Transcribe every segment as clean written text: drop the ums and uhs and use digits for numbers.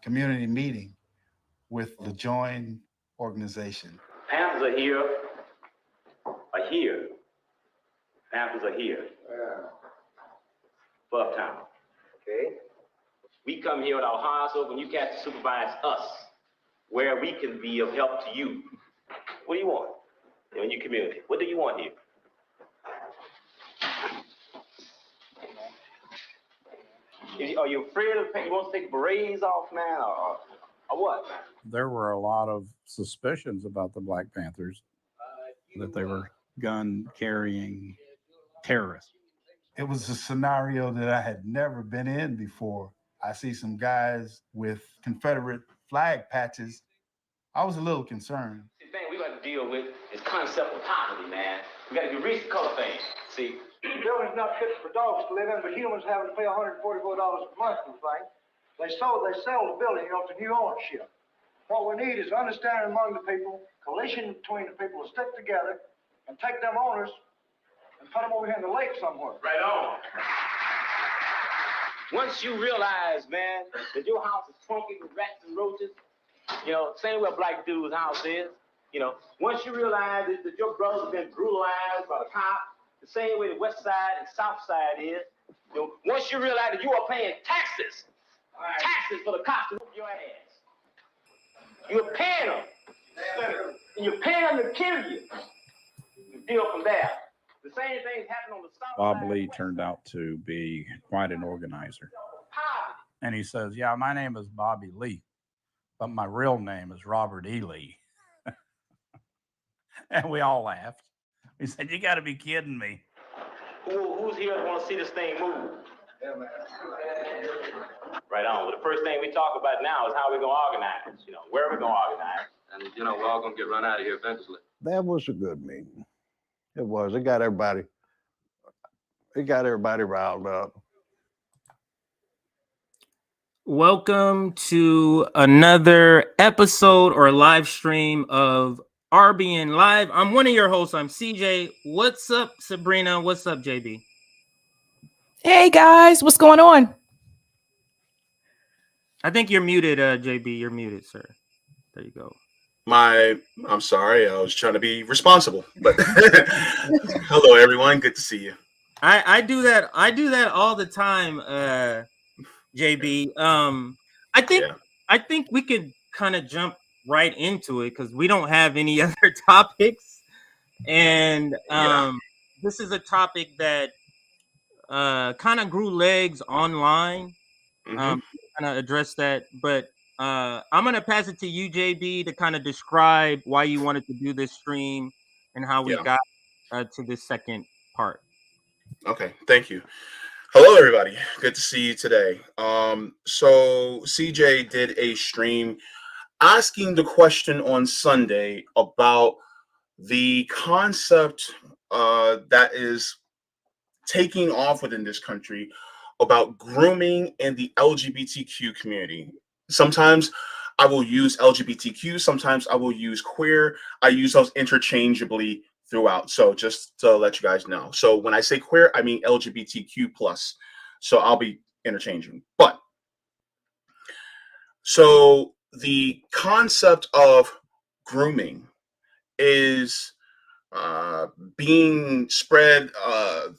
community meeting with the Join organization. Panthers are here. Panthers are here. For Uptown. Okay. We come here with our hearts open. You cats to supervise us, where we can be of help to you. What do you want in your community? What do you want here? Are you afraid of pay? You want to take berets off, man, or what, man? There were a lot of suspicions about the Black Panthers that they were gun-carrying terrorists. It was a scenario that I had never been in before. I see some guys with Confederate flag patches. I was a little concerned. The thing we got to deal with is concept of poverty, man. We got to reach the color thing. See, the building's not fit for dogs to live in, but humans having to pay $144 a month for the thing. They sell the building, to new ownership. What we need is understanding among the people, coalition between the people to stick together and take them owners and put them over here in the lake somewhere. Right on. Once you realize, man, that your house is funky with rats and roaches, same way a black dude's house is, once you realize that your brother's been brutalized by the cops, the same way the west side and south side is, once you realize that you are paying taxes for the cops to whoop your ass. You're paying them. And you're paying them to kill you. You deal from there. The same things happen on the south Bob side. Lee turned out to be quite an organizer. And he says, yeah, my name is Bobby Lee, but my real name is Robert E. Lee. And we all laughed. We said, you got to be kidding me. Who's here that want to see this thing move? Yeah, man. Right on. Well, the first thing we talk about now is how we're going to organize. Where are we going to organize? And, we're all going to get run out of here eventually. That was a good meeting. It was. It got everybody riled up. Welcome to another episode or live stream of RBN Live. I'm one of your hosts. I'm CJ. What's up, Sabrina? What's up, JB? Hey, guys. What's going on? I think you're muted, JB. You're muted, sir. There you go. I'm sorry, I was trying to be responsible, but hello everyone, good to see you. I do that all the time, JB. I think we could kind of jump right into it because we don't have any other topics, and this is a topic that kind of grew legs online. Kind of address that, but I'm going to pass it to you, JB, to kind of describe why you wanted to do this stream and how we got to this second part. Okay, thank you. Hello, everybody. Good to see you today. So CJ did a stream asking the question on Sunday about the concept that is taking off within this country about grooming in the LGBTQ community. Sometimes I will use LGBTQ, sometimes I will use queer. I use those interchangeably throughout. So just to let you guys know. So when I say queer, I mean LGBTQ plus. So I'll be interchanging. But so the concept of grooming is being spread a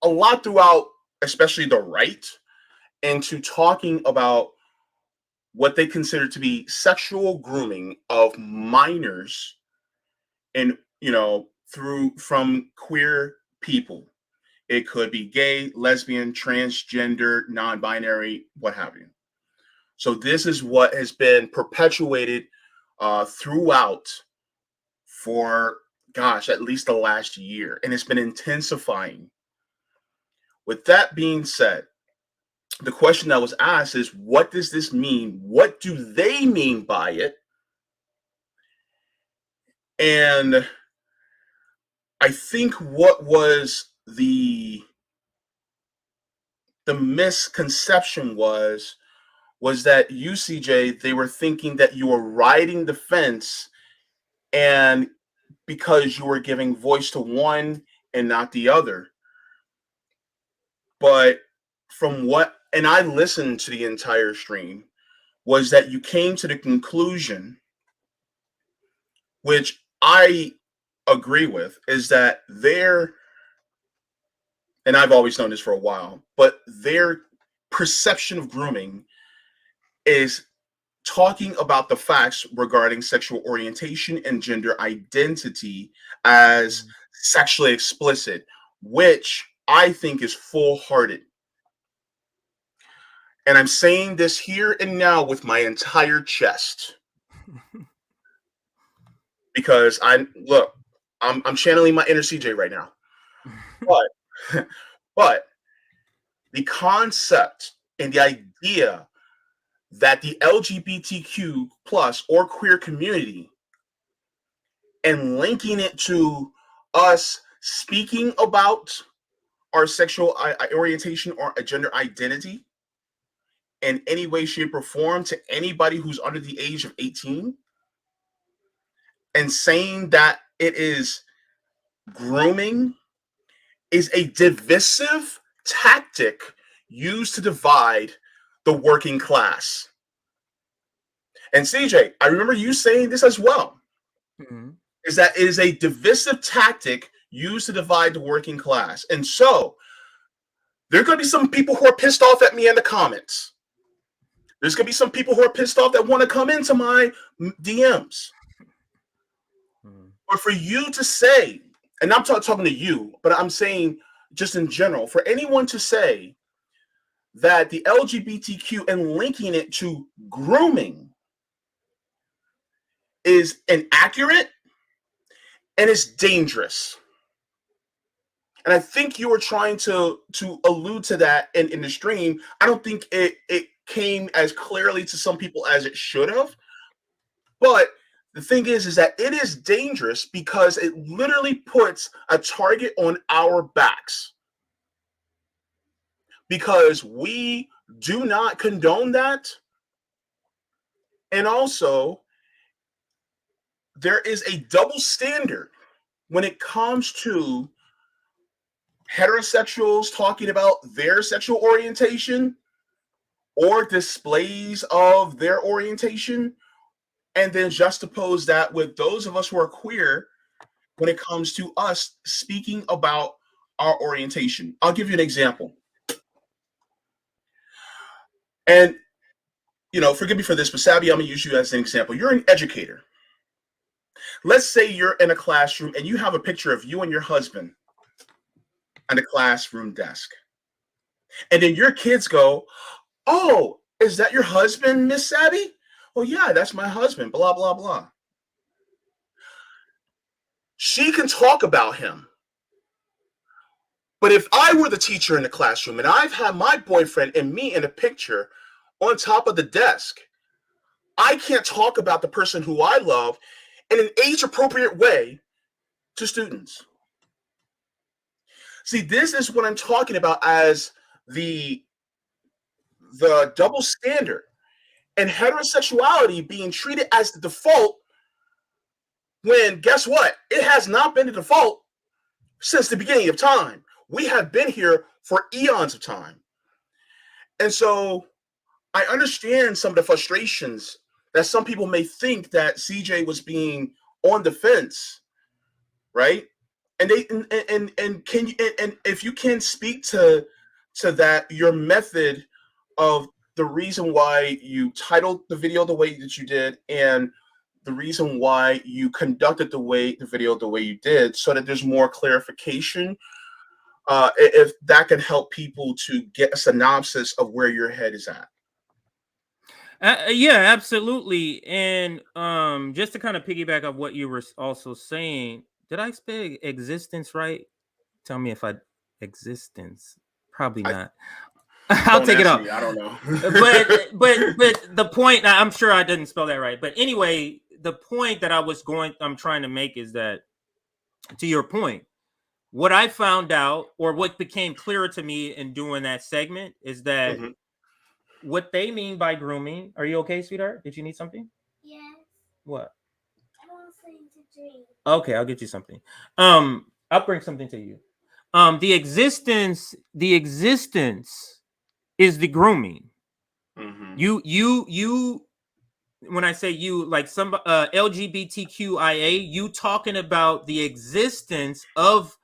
lot throughout, especially the right, into talking about what they consider to be sexual grooming of minors and, from queer people. It could be gay, lesbian, transgender, non-binary, what have you. So this is what has been perpetuated throughout for, at least the last year. And it's been intensifying. With that being said, the question that was asked is, what does this mean? What do they mean by it? And I think what was the misconception was that UCJ, they were thinking that you were riding the fence and because you were giving voice to one and not the other. But and I listened to the entire stream, was that you came to the conclusion, which I agree with, is that and I've always known this for a while, but their perception of grooming is talking about the facts regarding sexual orientation and gender identity as sexually explicit, which I think is full-hearted. And I'm saying this here and now with my entire chest. Because I'm channeling my inner CJ right now. But the concept and the idea that the LGBTQ plus or queer community, and linking it to us speaking about our sexual orientation or a gender identity in any way, shape, or form to anybody who's under the age of 18, and saying that it is grooming, is a divisive tactic used to divide the working class. And CJ, I remember you saying this as well, is that it is a divisive tactic used to divide the working class. And so there are going to be some people who are pissed off at me in the comments. There's going to be some people who are pissed off that want to come into my DMs. Or for you to say, and I'm talking to you, but I'm saying just in general, for anyone to say that the LGBTQ and linking it to grooming is inaccurate and it's dangerous. And I think you were trying to allude to that in the stream. I don't think it came as clearly to some people as it should have. But the thing is that it is dangerous because it literally puts a target on our backs. Because we do not condone that. And also, there is a double standard when it comes to heterosexuals talking about their sexual orientation or displays of their orientation, and then juxtapose that with those of us who are queer when it comes to us speaking about our orientation. I'll give you an example. And, forgive me for this, but Sabby, I'm going to use you as an example. You're an educator. Let's say you're in a classroom and you have a picture of you and your husband on the classroom desk. And then your kids go, "Oh, is that your husband, Miss Sabby?" "Well, yeah, that's my husband, blah, blah, blah." She can talk about him. But if I were the teacher in the classroom and I've had my boyfriend and me in a picture on top of the desk, I can't talk about the person who I love in an age-appropriate way to students. See, this is what I'm talking about as the double standard and heterosexuality being treated as the default when, guess what? It has not been the default since the beginning of time. We have been here for eons of time. And so I understand some of the frustrations that some people may think that CJ was being on the fence, right? And can you, and if you can speak to that, your method of the reason why you titled the video the way that you did, and the reason why you conducted the video the way you did, so that there's more clarification, if that can help people to get a synopsis of where your head is at. Yeah, absolutely. And just to kind of piggyback on what you were also saying, did I spell existence right? Tell me if I existence. Probably not. I'll take it off. I don't know. but the point, I'm sure I didn't spell that right. But anyway, the point that I'm trying to make is that, to your point, what I found out, or what became clearer to me in doing that segment, is that what they mean by grooming. Are you okay, sweetheart? Did you need something? Yes. What? I want something to drink. Okay, I'll get you something. I'll bring something to you. The existence is the grooming. You when I say you, like some LGBTQIA, you talking about the existence of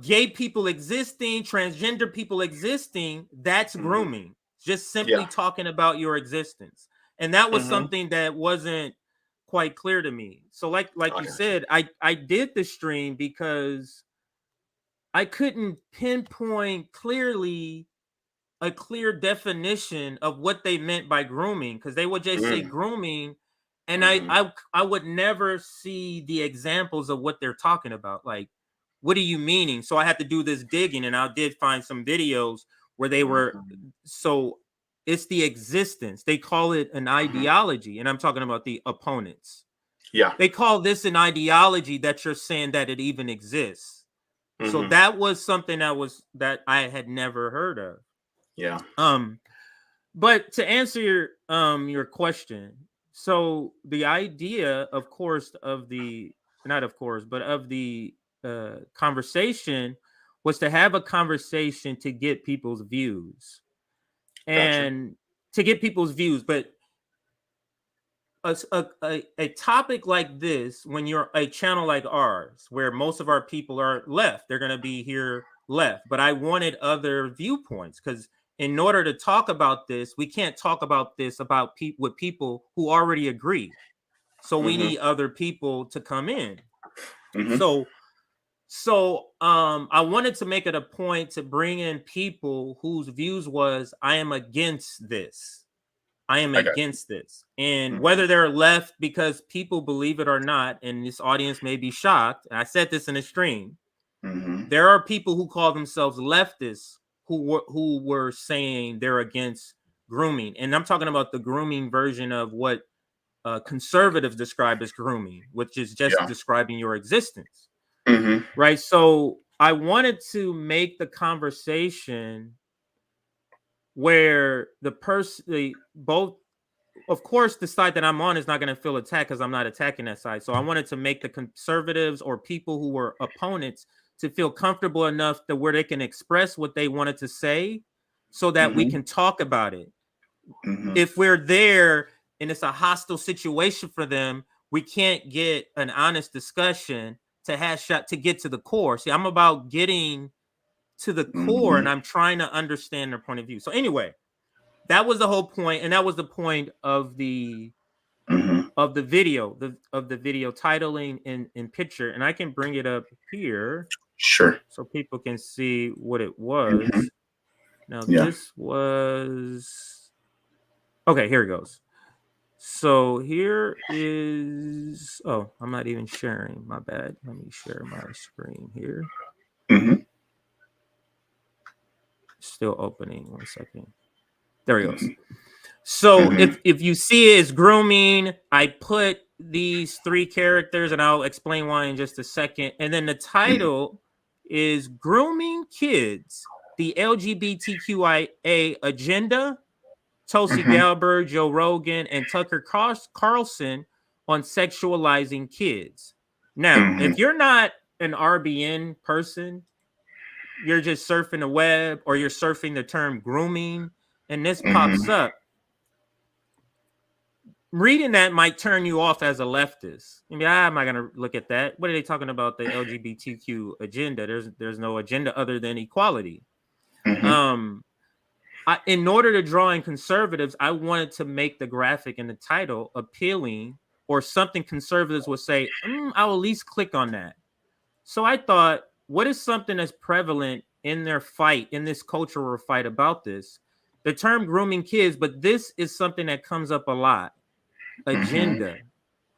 gay people existing, transgender people existing, that's grooming. Just simply talking about your existence. And that was something that wasn't quite clear to me. So like you said, I did the stream because I couldn't pinpoint clearly a clear definition of what they meant by grooming, because they would just say grooming, and I would never see the examples of what they're talking about. Like, what are you meaning? So I had to do this digging, and I did find some videos where they were. So it's the existence. They call it an ideology, and I'm talking about the opponents. Yeah. They call this an ideology that you're saying that it even exists. So that was something that I had never heard of. Yeah. But to answer your question, so the idea, of course, of the conversation was to have a conversation to get people's views. And to get people's views, but a topic like this, when you're a channel like ours, where most of our people are left, they're going to be here left. But I wanted other viewpoints, because in order to talk about this, we can't talk about this with people who already agree. So we need other people to come in. So I wanted to make it a point to bring in people whose views was, I am against this. I am against this. And whether they're left, because people believe it or not, and this audience may be shocked, and I said this in a stream, there are people who call themselves leftists who were saying they're against grooming. And I'm talking about the grooming version of what conservatives describe as grooming, which is just describing your existence. Right? So I wanted to make the conversation where both, of course, the side that I'm on is not going to feel attacked because I'm not attacking that side. So I wanted to make the conservatives or people who were opponents to feel comfortable enough that where they can express what they wanted to say, so that we can talk about it. If we're there and it's a hostile situation for them, we can't get an honest discussion to get to the core. See, I'm about getting to the core, and I'm trying to understand their point of view. So anyway, that was the whole point, and that was the point of the video, of the video titling in picture. And I can bring it up here, so people can see what it was. Now this was okay. Here it goes. So here is. Oh, I'm not even sharing. My bad. Let me share my screen here. Still opening. 1 second. There he goes. So if you see it as grooming, I put these 3 characters, and I'll explain why in just a second. And then the title is Grooming Kids, the LGBTQIA Agenda, Tulsi Gabbard, Joe Rogan, and Tucker Carlson on sexualizing kids. Now, if you're not an RBN person, you're just surfing the web, or you're surfing the term grooming, and this pops up, reading that might turn you off as a leftist. I mean, I'm not going to look at that. What are they talking about? The LGBTQ agenda? There's no agenda other than equality. In order to draw in conservatives, I wanted to make the graphic and the title appealing, or something conservatives would say, I'll at least click on that. So I thought, what is something that's prevalent in their fight, in this cultural fight about this? The term grooming kids, but this is something that comes up a lot. Agenda.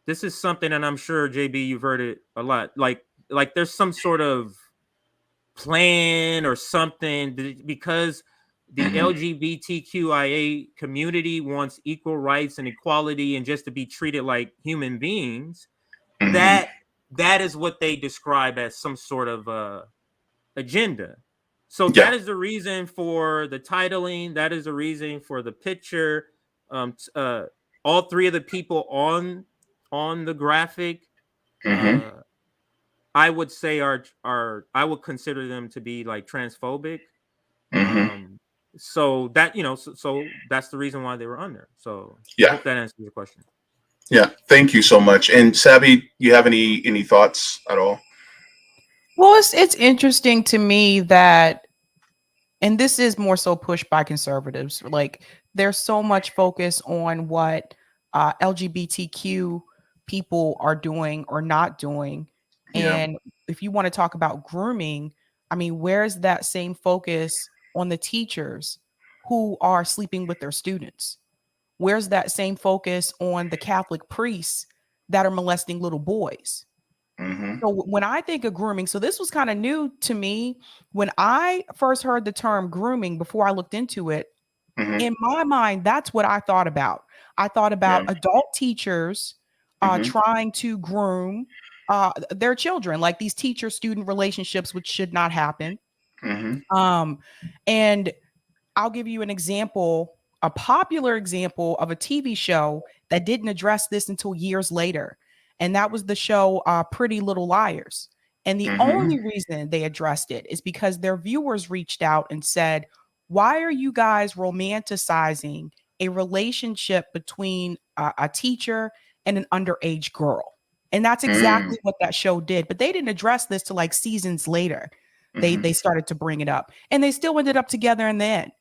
This is something, and I'm sure, JB, you've heard it a lot. Like there's some sort of plan or something, because the LGBTQIA community wants equal rights and equality, and just to be treated like human beings. That is what they describe as some sort of agenda. So that is the reason for the titling. That is the reason for the picture. All 3 of the people on the graphic, I would say are I would consider them to be like transphobic. So that, so that's the reason why they were on there. So I Yeah. hope that answers your question. Yeah. Thank you so much. And Sabby, you have any thoughts at all? Well, it's interesting to me that, and this is more so pushed by conservatives. Like, there's so much focus on what LGBTQ people are doing or not doing. Yeah. And if you want to talk about grooming, I mean, where's that same focus on the teachers who are sleeping with their students? Where's that same focus on the Catholic priests that are molesting little boys? Mm-hmm. So when I think of grooming, so this was kind of new to me. When I first heard the term grooming, before I looked into it, Mm-hmm. in my mind, that's what I thought about. I thought about Yeah. adult teachers Mm-hmm. trying to groom their children, like these teacher-student relationships, which should not happen. Mm-hmm. And I'll give you an example, a popular example of a TV show that didn't address this until years later. And that was the show Pretty Little Liars. And the Mm-hmm. only reason they addressed it is because their viewers reached out and said, why are you guys romanticizing a relationship between a teacher and an underage girl? And that's exactly what that show did. But they didn't address this till like seasons later. They started to bring it up, and they still ended up together in the end.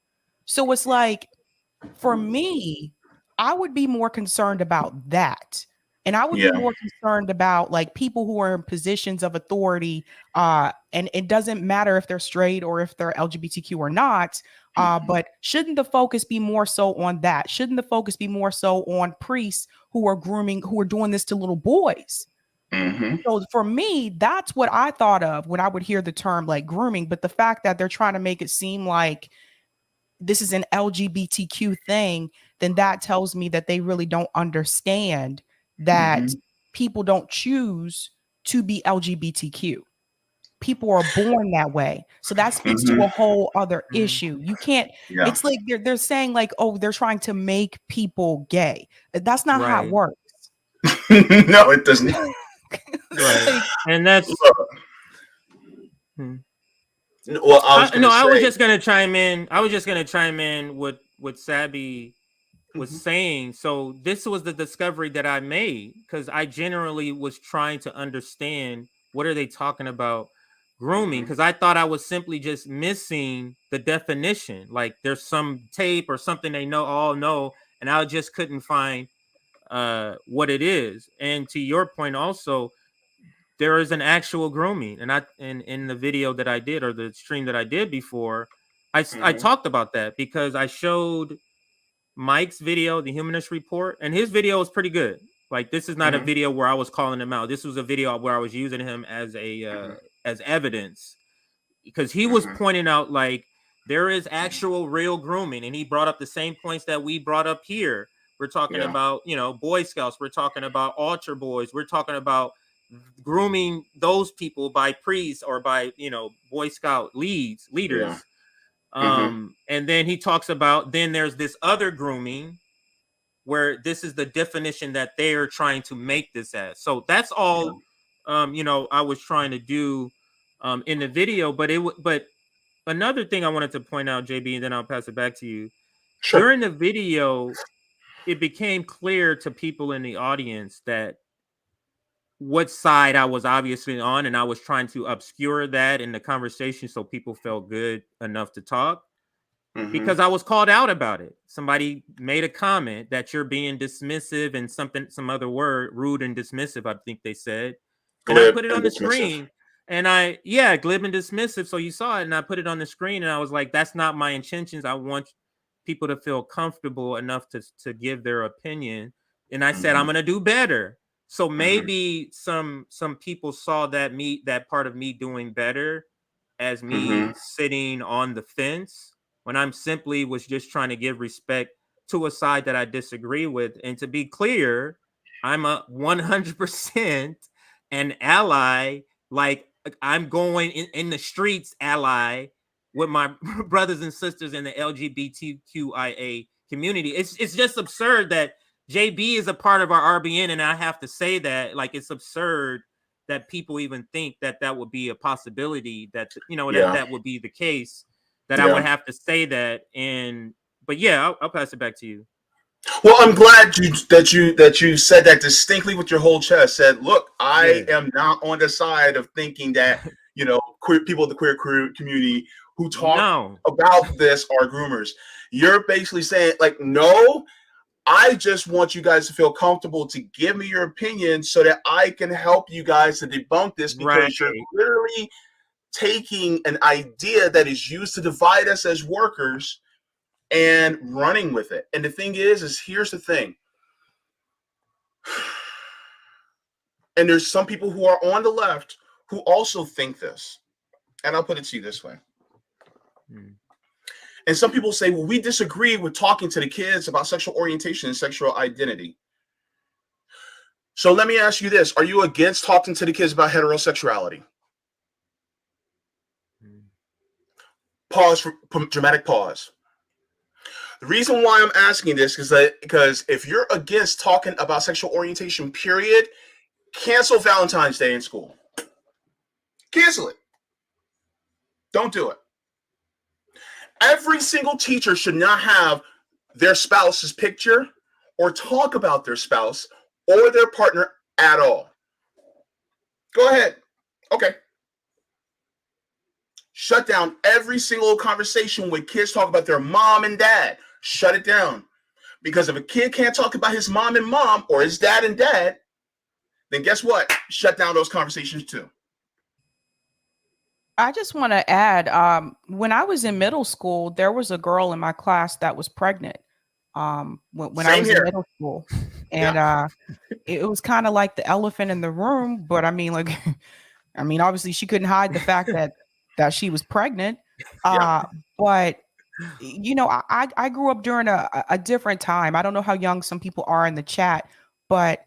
So it's like, for me, I would be more concerned about that. And I would be Yeah. more concerned about like people who are in positions of authority. And it doesn't matter if they're straight or if they're LGBTQ or not. But shouldn't the focus be more so on that? Shouldn't the focus be more so on priests who are grooming, who are doing this to little boys? Mm-hmm. So for me, that's what I thought of when I would hear the term like grooming. But the fact that they're trying to make it seem like this is an LGBTQ thing, then that tells me that they really don't understand that Mm-hmm. people don't choose to be LGBTQ. People are born that way. So that speaks to Mm-hmm. a whole other Mhm. issue. You can't, Yeah. it's like they're saying like, oh, they're trying to make people gay. That's not how it Right. works. No, it doesn't. Right. Like, And that's Well, I was gonna I was say. just gonna chime in. I was just gonna chime in with what Sabby was saying. So this was the discovery that I made because I generally was trying to understand what are they talking about grooming, because I thought I was simply just missing the definition. Like there's some tape or something they all know, and I just couldn't find what it is. And to your point also, there is an actual grooming, and in the video that I did or the stream that I did before, I talked about that because I showed Mike's video, the Humanist Report, and his video was pretty good. Like this is not a video where I was calling him out. This was a video where I was using him as a as evidence, because he was pointing out like there is actual real grooming, and he brought up the same points that we brought up here. We're talking about, Boy Scouts, we're talking about altar boys, we're talking about grooming those people by priests or by Boy Scout leaders. Yeah. And then he talks about, then there's this other grooming where this is the definition that they are trying to make this as. So that's all I was trying to do in the video. But another thing I wanted to point out, JB, and then I'll pass it back to you. Sure. During the video, it became clear to people in the audience that what side I was obviously on, and I was trying to obscure that in the conversation so people felt good enough to talk. Because I was called out about it. Somebody made a comment that you're being dismissive and some other word, rude and dismissive, I think they said. And I put it on the screen. And glib and dismissive. So you saw it, and I put it on the screen, and I was like, that's not my intentions. I want people to feel comfortable enough to give their opinion. And I said, I'm gonna do better. So maybe some people saw that part of me doing better as me sitting on the fence, when I'm simply was just trying to give respect to a side that I disagree with. And to be clear, I'm a 100% an ally. Like I'm going in the streets ally with my brothers and sisters in the LGBTQIA community. It's just absurd that JB is a part of our RBN, and I have to say that. Like, it's absurd that people even think that would be a possibility, that that would be the case. that I would have to say that. But yeah, I'll pass it back to you. Well, I'm glad that you said that distinctly with your whole chest. Said, look, I am not on the side of thinking that queer people of the queer community who talk about this are groomers. You're basically saying, like, no, I just want you guys to feel comfortable to give me your opinion so that I can help you guys to debunk this, because you're literally taking an idea that is used to divide us as workers and running with it. And the thing is here's the thing. And there's some people who are on the left who also think this. And I'll put it to you this way. And some people say, well, we disagree with talking to the kids about sexual orientation and sexual identity. So let me ask you this. Are you against talking to the kids about heterosexuality? Pause, for dramatic pause. The reason why I'm asking this is that because if you're against talking about sexual orientation, period, cancel Valentine's Day in school. Cancel it. Don't do it. Every single teacher should not have their spouse's picture or talk about their spouse or their partner at all. Go ahead. Okay. Shut down every single conversation when kids talk about their mom and dad. Shut it down. Because if a kid can't talk about his mom and mom or his dad and dad, then guess what? Shut down those conversations too. I just want to add, when I was in middle school, there was a girl in my class that was pregnant. When I was in middle school, and it was kind of like the elephant in the room. But I mean, like, obviously she couldn't hide the fact that she was pregnant. But I grew up during a different time. I don't know how young some people are in the chat, but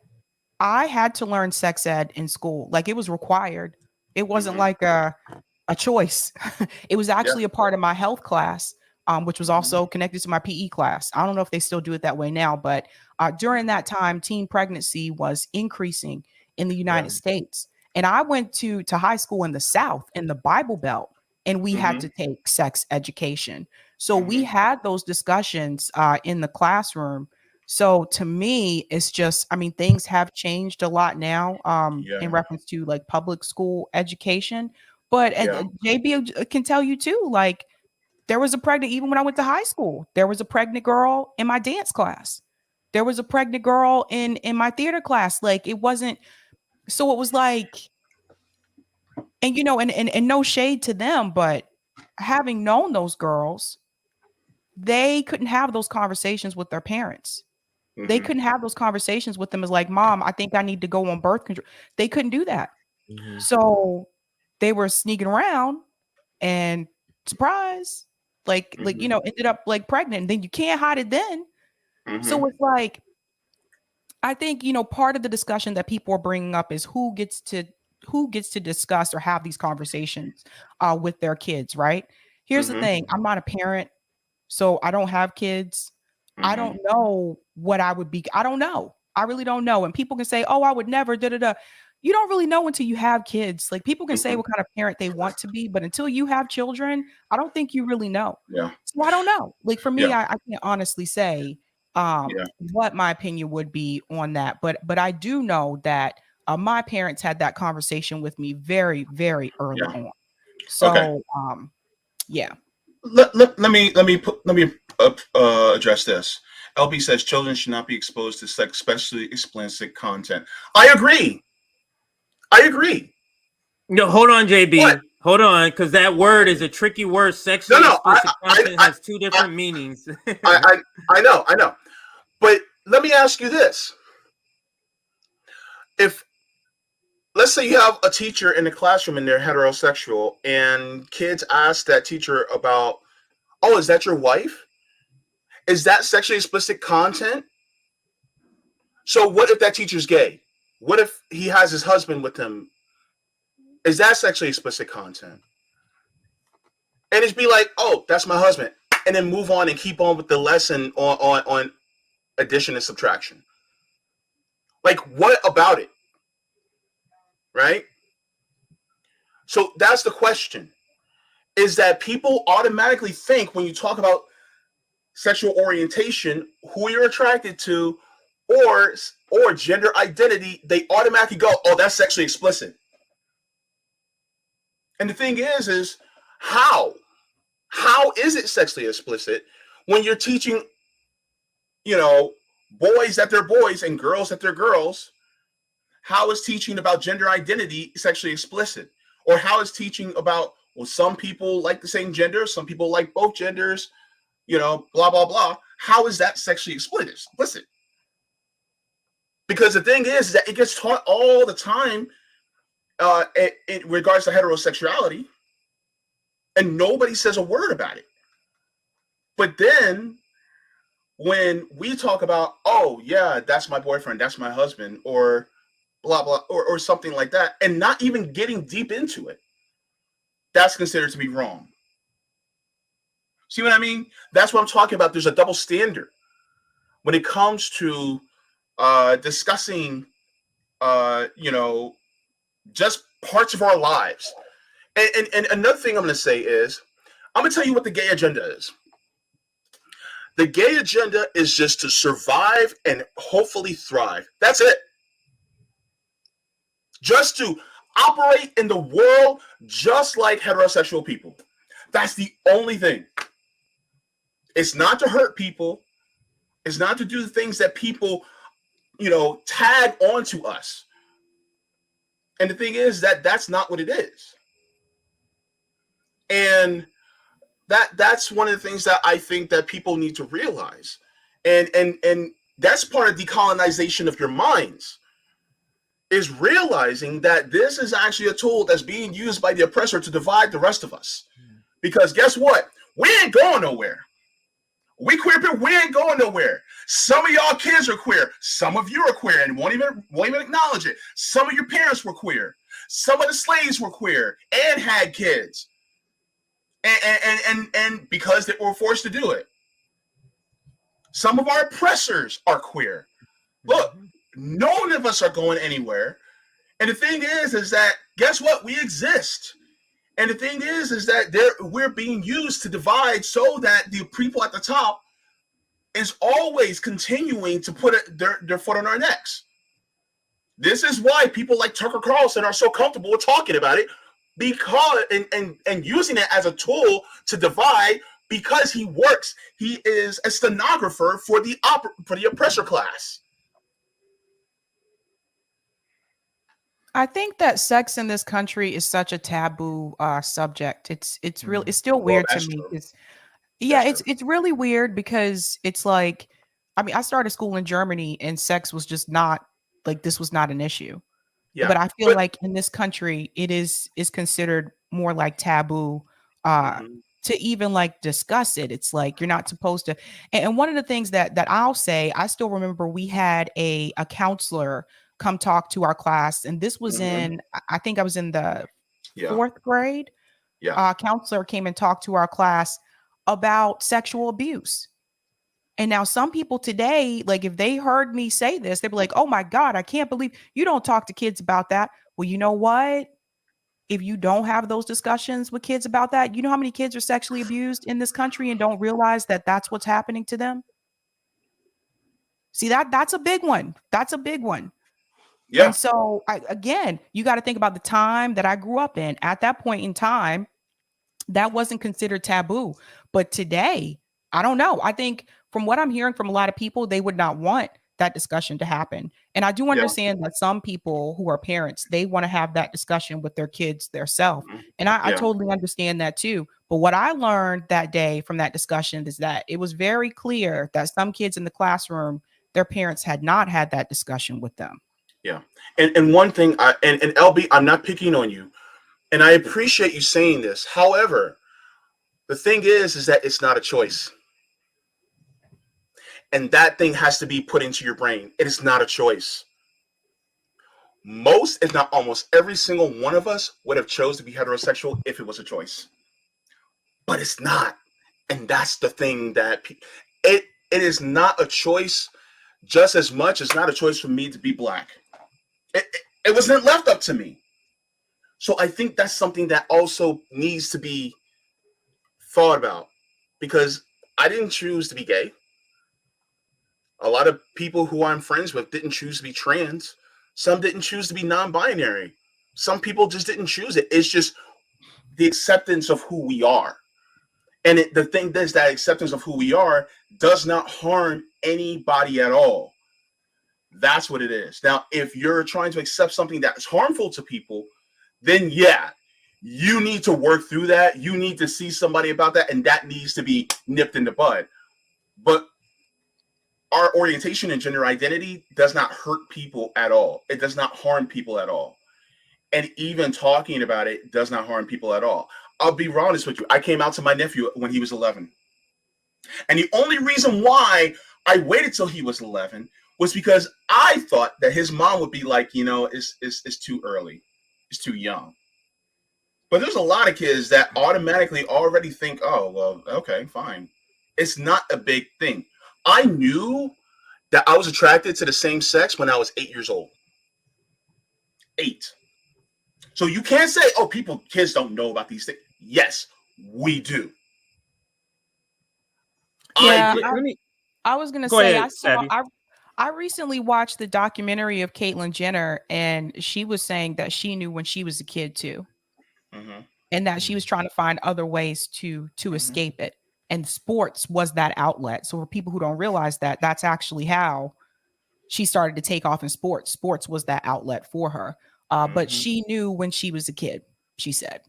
I had to learn sex ed in school. Like, it was required. It wasn't like a choice. It was actually a part of my health class, which was also connected to my PE class. I don't know if they still do it that way now, but during that time, teen pregnancy was increasing in the United States. And I went to high school in the South, in the Bible Belt, and we had to take sex education. So we had those discussions in the classroom. So to me, it's just, things have changed a lot now in reference to like public school education. But JB can tell you too, like, there was a pregnant, even when I went to high school, there was a pregnant girl in my dance class. There was a pregnant girl in my theater class. Like, it wasn't, so it was like, and and no shade to them, but having known those girls, they couldn't have those conversations with their parents. They couldn't have those conversations with them as like, Mom, I think I need to go on birth control. They couldn't do that. So they were sneaking around, and surprise, ended up like pregnant. And then you can't hide it then. So it's like, I think, part of the discussion that people are bringing up is who gets to discuss or have these conversations with their kids, right? Here's the thing. I'm not a parent, so I don't have kids. I don't know what I would be. I don't know. I really don't know. And people can say, oh, I would never, da-da-da. You don't really know until you have kids. Like, people can say what kind of parent they want to be, but until you have children, I don't think you really know. So I don't know. Like, for me, I can't honestly say what my opinion would be on that. But I do know that my parents had that conversation with me very, very early on. So Let me address this. LB says children should not be exposed to sex, especially explicit content. I agree. No, hold on, JB. What? Hold on, because that word is a tricky word. Sexually explicit content has two different meanings. I know. But let me ask you this. If, let's say you have a teacher in the classroom and they're heterosexual, and kids ask that teacher about, oh, is that your wife? Is that sexually explicit content? So what if that teacher's gay? What if he has his husband with him? Is that sexually explicit content? And it's be like, oh, that's my husband. And then move on and keep on with the lesson on addition and subtraction. Like, what about it? Right? So that's the question. is that people automatically think when you talk about sexual orientation, who you're attracted to, or gender identity, they automatically go, oh, that's sexually explicit. And the thing is how is it sexually explicit when you're teaching, boys that they're boys and girls that they're girls? How is teaching about gender identity sexually explicit? Or how is teaching about, well, some people like the same gender, some people like both genders, blah, blah, blah. How is that sexually explicit? Because the thing is that it gets taught all the time in regards to heterosexuality, and nobody says a word about it. But then when we talk about, oh, yeah, that's my boyfriend, that's my husband, or blah, blah, or something like that, and not even getting deep into it, that's considered to be wrong. See what I mean? That's what I'm talking about. There's a double standard when it comes to discussing, just parts of our lives. And another thing I'm going to say is, I'm going to tell you what the gay agenda is. The gay agenda is just to survive and hopefully thrive. That's it. Just to operate in the world just like heterosexual people. That's the only thing. It's not to hurt people. It's not to do the things that people, tag onto us. And the thing is that that's not what it is. And that's one of the things that I think that people need to realize. And that's part of decolonization of your minds, is realizing that this is actually a tool that's being used by the oppressor to divide the rest of us. Because guess what? We ain't going nowhere. We queer people, we ain't going nowhere. Some of y'all kids are queer. Some of you are queer and won't even acknowledge it. Some of your parents were queer. Some of the slaves were queer and had kids. And because they were forced to do it. Some of our oppressors are queer. Look, none of us are going anywhere. And the thing is that, guess what? We exist. And the thing is that we're being used to divide so that the people at the top is always continuing to put their foot on our necks. This is why people like Tucker Carlson are so comfortable with talking about it, because and using it as a tool to divide, because he is a stenographer for the oppressor class. I think that sex in this country is such a taboo subject. It's still weird to me. It's really weird because it's like, I mean, I started school in Germany and sex was just not like, this was not an issue. Yeah. But I feel like in this country it is considered more like taboo to even like discuss it. It's like you're not supposed to. And one of the things that I'll say, I still remember we had a counselor come talk to our class, and this was in, I think I was in the fourth grade. Counselor came and talked to our class about sexual abuse. And now some people today, like if they heard me say this, they'd be like, oh my God, I can't believe you don't talk to kids about that. Well, you know what? If you don't have those discussions with kids about that, you know how many kids are sexually abused in this country and don't realize that that's what's happening to them? See, that's a big one. That's a big one. Yeah. And so again, you got to think about the time that I grew up in. At that point in time, that wasn't considered taboo. But today, I don't know. I think from what I'm hearing from a lot of people, they would not want that discussion to happen. And I do understand that some people who are parents, they want to have that discussion with their kids themselves. And I totally understand that too. But what I learned that day from that discussion is that it was very clear that some kids in the classroom, their parents had not had that discussion with them. Yeah. And one thing, and LB, I'm not picking on you, and I appreciate you saying this. However, the thing is that it's not a choice. And that thing has to be put into your brain. It is not a choice. Most, if not almost every single one of us would have chose to be heterosexual if it was a choice. But it's not. And that's the thing, that it is not a choice just as much as not a choice for me to be Black. It wasn't left up to me. So I think that's something that also needs to be thought about, because I didn't choose to be gay. A lot of people who I'm friends with didn't choose to be trans. Some didn't choose to be non-binary. Some people just didn't choose it. It's just the acceptance of who we are. And the thing is that acceptance of who we are does not harm anybody at all. That's what it is. Now, if you're trying to accept something that is harmful to people, then yeah, you need to work through that. You need to see somebody about that, and that needs to be nipped in the bud. But our orientation and gender identity does not hurt people at all. It does not harm people at all. And even talking about it does not harm people at all. I'll be honest with you. I came out to my nephew when he was 11. And the only reason why I waited till he was 11 was because I thought that his mom would be like, you know, it's too early. It's too young. But there's a lot of kids that automatically already think, oh, well, okay, fine. It's not a big thing. I knew that I was attracted to the same sex when I was 8 years old. 8. So you can't say, oh, kids don't know about these things. Yes, we do. Yeah, I was gonna Go say ahead, Savvy. I recently watched the documentary of Caitlyn Jenner, and she was saying that she knew when she was a kid too, and that she was trying to find other ways to escape it. And sports was that outlet. So for people who don't realize that, that's actually how she started to take off in sports. Sports was that outlet for her. But she knew when she was a kid, she said.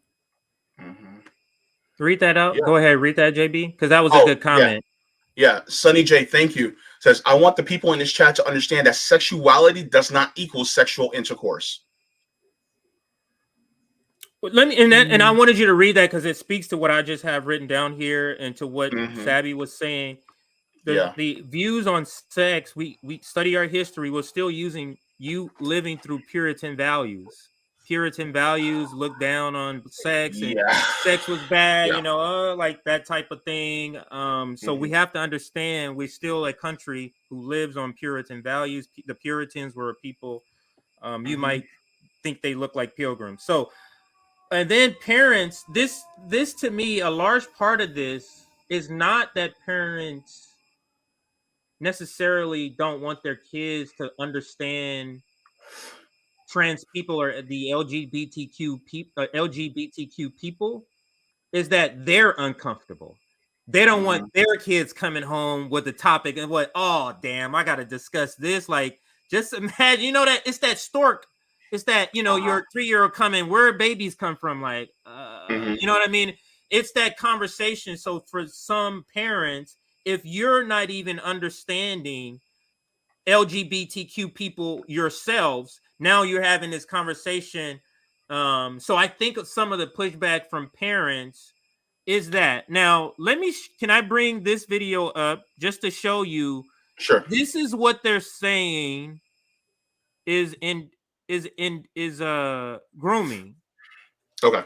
Read that out. Yeah. Go ahead, read that, JB, because that was a good comment. Yeah, Sunny J, thank you. Says, I want the people in this chat to understand that sexuality does not equal sexual intercourse. Let me and I wanted you to read that because it speaks to what I just have written down here and to what Sabby was saying. The views on sex, we study our history, we're still using you living through Puritan values. Puritan values look down on sex and sex was bad, you know, like that type of thing. So we have to understand we're still a country who lives on Puritan values. The Puritans were a people, you might think they look like pilgrims. So, and then parents, this to me, a large part of this is not that parents necessarily don't want their kids to understand trans people or the LGBTQ people, is that they're uncomfortable. They don't want their kids coming home with the topic and what, oh damn, I gotta discuss this. Like, just imagine, you know, that it's that stork, it's that, you know, your 3-year-old coming, where babies come from, like you know what I mean? It's that conversation. So for some parents, if you're not even understanding LGBTQ people yourselves, now you're having this conversation. So I think some of the pushback from parents is that. Now, can I bring this video up just to show you? Sure. This is what they're saying is grooming. Okay.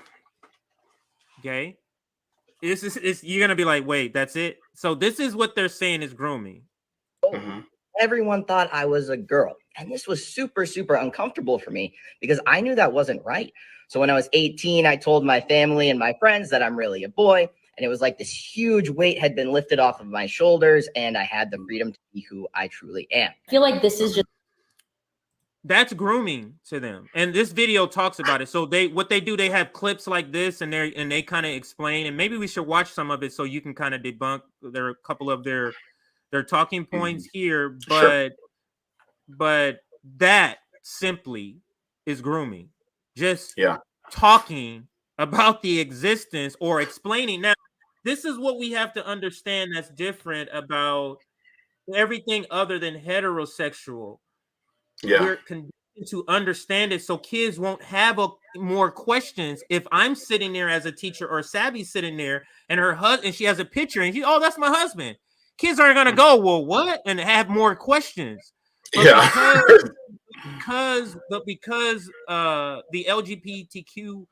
Okay. This is you're gonna be like, wait, that's it. So this is what they're saying is grooming. Everyone thought I was a girl. And this was super, super uncomfortable for me because I knew that wasn't right. So when I was 18, I told my family and my friends that I'm really a boy. And it was like this huge weight had been lifted off of my shoulders and I had the freedom to be who I truly am. I feel like this is just. That's grooming to them. And this video talks about it. So they have clips like this and they kind of explain, and maybe we should watch some of it so you can kind of debunk. There are a couple of their talking points here, but that simply is grooming. Just talking about the existence or explaining. Now, this is what we have to understand that's different about everything other than heterosexual. We're conditioned to understand it so kids won't have more questions. If I'm sitting there as a teacher or Sabby's sitting there and her husband, she has a picture and oh, that's my husband. Kids aren't going to go, well, what? And have more questions. But because the LGBTQ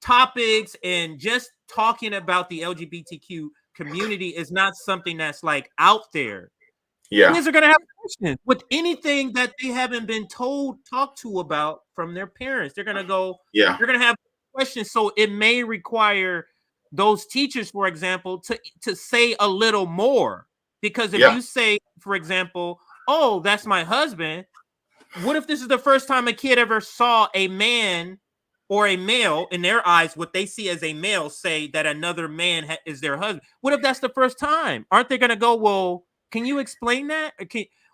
topics and just talking about the LGBTQ community is not something that's like out there. Kids are going to have questions with anything that they haven't been talked to about from their parents. They're going to go, they're going to have questions. So it may require those teachers, for example, to say a little more. Because if you say, for example, oh, that's my husband, what if this is the first time a kid ever saw a man or a male, in their eyes, what they see as a male, say that another man is their husband? What if that's the first time? Aren't they going to go, well, can you explain that?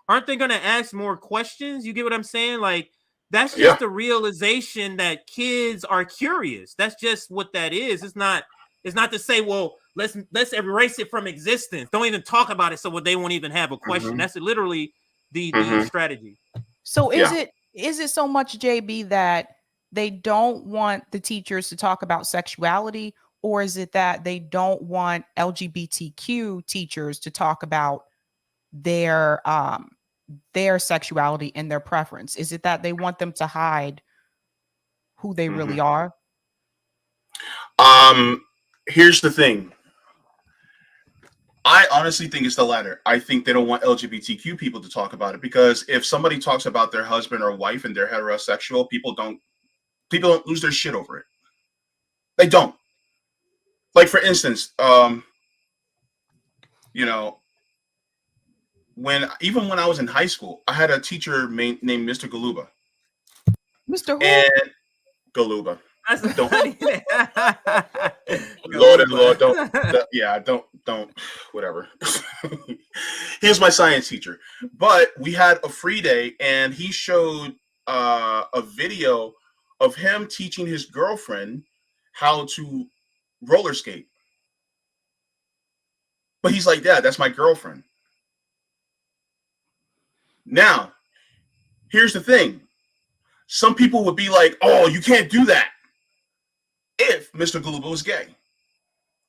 Aren't they going to ask more questions? You get what I'm saying? Like, that's just the realization that kids are curious. That's just what that is. It's not to say, well, let's erase it from existence. Don't even talk about it, so they won't even have a question. That's literally the strategy. So is it so much, JB, that they don't want the teachers to talk about sexuality, or is it that they don't want LGBTQ teachers to talk about their sexuality and their preference? Is it that they want them to hide who they really are? Here's the thing. I honestly think it's the latter. I think they don't want LGBTQ people to talk about it, because if somebody talks about their husband or wife and they're heterosexual, people don't lose their shit over it. They don't. Like, for instance, you know, when I was in high school, I had a teacher named Mr. Galuba. Mr. Who? And Galuba. Don't. Lord and Lord, don't, whatever. He was my science teacher. But we had a free day, and he showed a video of him teaching his girlfriend how to roller skate. But he's like, Dad, that's my girlfriend. Now, here's the thing. Some people would be like, oh, you can't do that if Mr. Galuba was gay.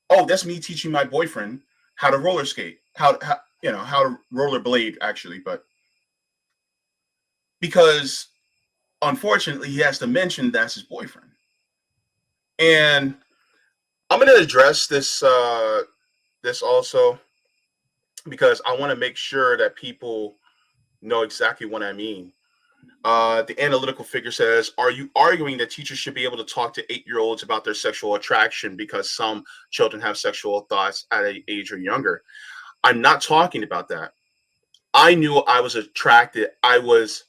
Oh, that's me teaching my boyfriend how to roller skate, how to rollerblade, actually. But because unfortunately he has to mention that's his boyfriend. And I'm going to address this also, because I want to make sure that people know exactly what I mean. The analytical figure says, are you arguing that teachers should be able to talk to 8-year-olds about their sexual attraction because some children have sexual thoughts at an age or younger? I'm not talking about that. I knew I was attracted. I was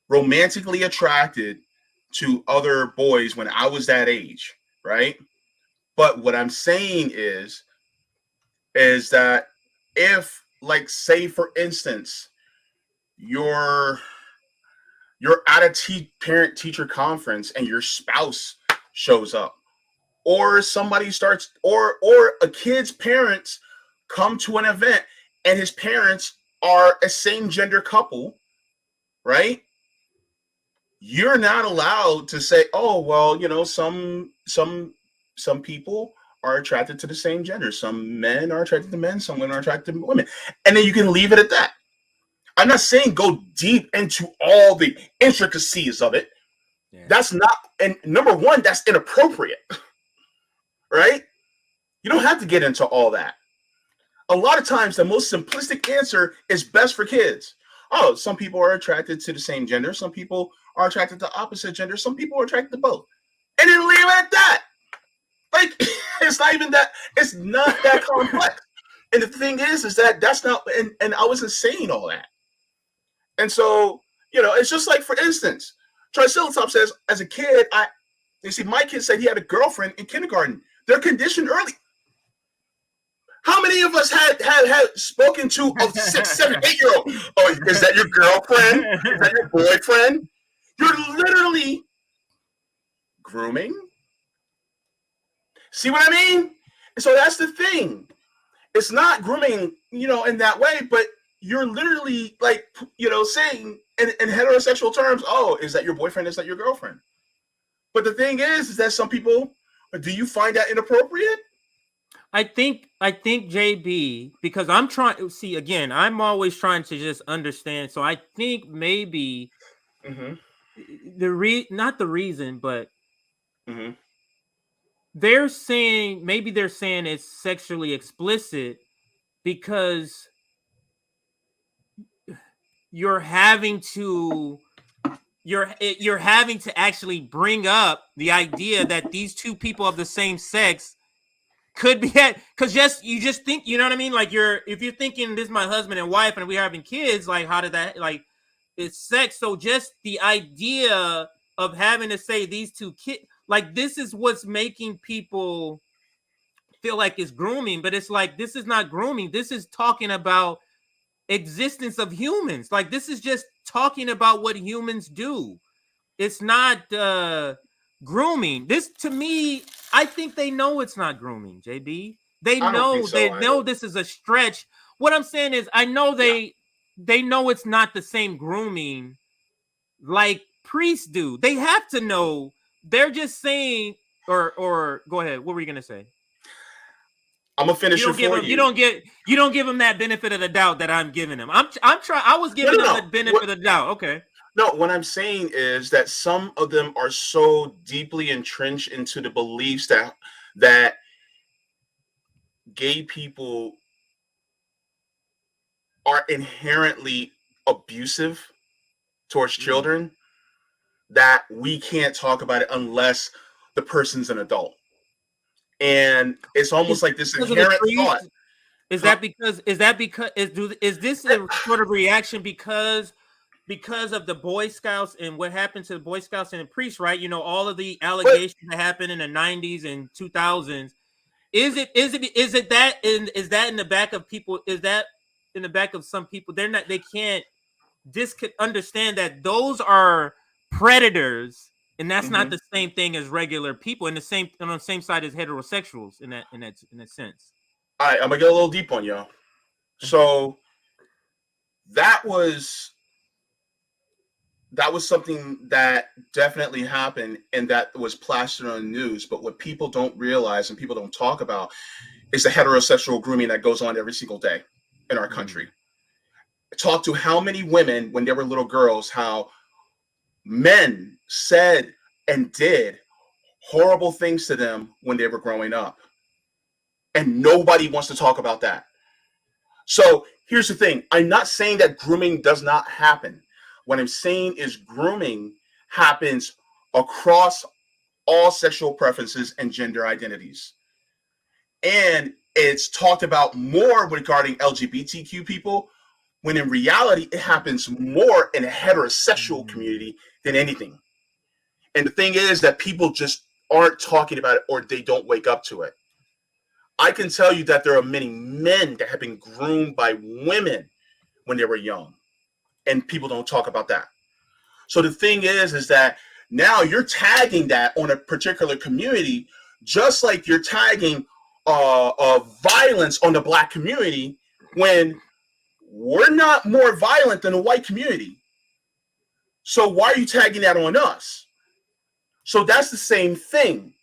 romantically attracted to other boys when I was that age, right? But what I'm saying is that if, like, say, for instance, you're at a parent-teacher conference and your spouse shows up, or somebody starts, or a kid's parents come to an event and his parents are a same-gender couple, right? You're not allowed to say, oh, well, some people are attracted to the same gender. Some men are attracted to men. Some women are attracted to women. And then you can leave it at that. I'm not saying go deep into all the intricacies of it. Yeah. That's not, and number one, that's inappropriate, right? You don't have to get into all that. A lot of times, the most simplistic answer is best for kids. Oh, some people are attracted to the same gender. Some people are attracted to opposite gender. Some people are attracted to both. And then leave it at that. Like, it's not that complex. And the thing is that that's not, and I wasn't saying all that. And so, it's just like, for instance, Triceratop says, as a kid, my kid said he had a girlfriend in kindergarten. They're conditioned early. How many of us had spoken to a 6, 7, 8-year-old? Oh, is that your girlfriend? Is that your boyfriend? You're literally grooming. See what I mean? And so that's the thing. It's not grooming, in that way, but you're literally, like, saying in heterosexual terms, oh, is that your boyfriend? Is that your girlfriend? But the thing is that some people, do you find that inappropriate? I think JB, because I'm trying, see, again, I'm always trying to just understand. So I think maybe not the reason, but they're saying it's sexually explicit because you're having to actually bring up the idea that these two people of the same sex could be at, because you just think, you know what I mean? Like if you're thinking this is my husband and wife and we're having kids, like how did that, like it's sex. So just the idea of having to say these two kids, like this is what's making people feel like it's grooming, but it's like, this is not grooming. This is talking about existence of humans. Like this is just talking about what humans do. It's not grooming. This, to me, I think they know it's not grooming, JB. They know this is a stretch. What I'm saying is, I know they know it's not the same grooming like priests do. They have to know. They're just saying, or go ahead. What were you gonna say? I'm gonna finish it for you. You don't give them that benefit of the doubt that I'm giving them. I'm trying. I was giving them the benefit of the doubt. Okay. No, what I'm saying is that some of them are so deeply entrenched into the beliefs that gay people are inherently abusive towards children, that we can't talk about it unless the person's an adult. And it's almost like this inherent thought. Is this a sort of reaction because of the Boy Scouts and what happened to the Boy Scouts and the priests, right? You know, all of the allegations that happened in the 90s and 2000s. Is that in the back of people? Is that in the back of some people? They can't understand that those are predators, and that's not the same thing as regular people, on the same side as heterosexuals in that sense. All right, I'm gonna get a little deep on y'all. So that was something that definitely happened and that was plastered on the news. But what people don't realize and people don't talk about is the heterosexual grooming that goes on every single day in our country. Talk to how many women, when they were little girls, how men said and did horrible things to them when they were growing up. And nobody wants to talk about that. So here's the thing. I'm not saying that grooming does not happen. What I'm saying is grooming happens across all sexual preferences and gender identities. And it's talked about more regarding LGBTQ people, when in reality, it happens more in a heterosexual community than anything. And the thing is that people just aren't talking about it, or they don't wake up to it. I can tell you that there are many men that have been groomed by women when they were young, and people don't talk about that. So the thing is that now you're tagging that on a particular community, just like you're tagging violence on the Black community, when we're not more violent than the white community. So why are you tagging that on us? So that's the same thing.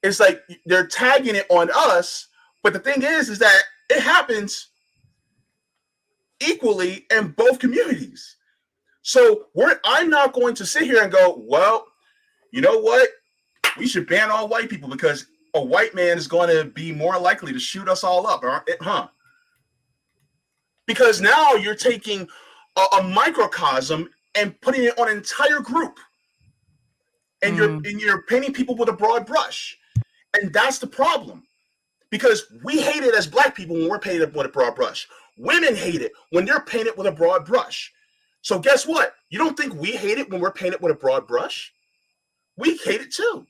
It's like they're tagging it on us, but the thing is that it happens equally in both communities. So I'm not going to sit here and go, well, you know what? We should ban all white people because a white man is going to be more likely to shoot us all up, huh? Because now you're taking a microcosm and putting it on an entire group, and you're painting people with a broad brush, and that's the problem. Because we hate it as Black people when we're painted with a broad brush. Women hate it when they're painted with a broad brush. So guess what? You don't think we hate it when we're painted with a broad brush? We hate it too.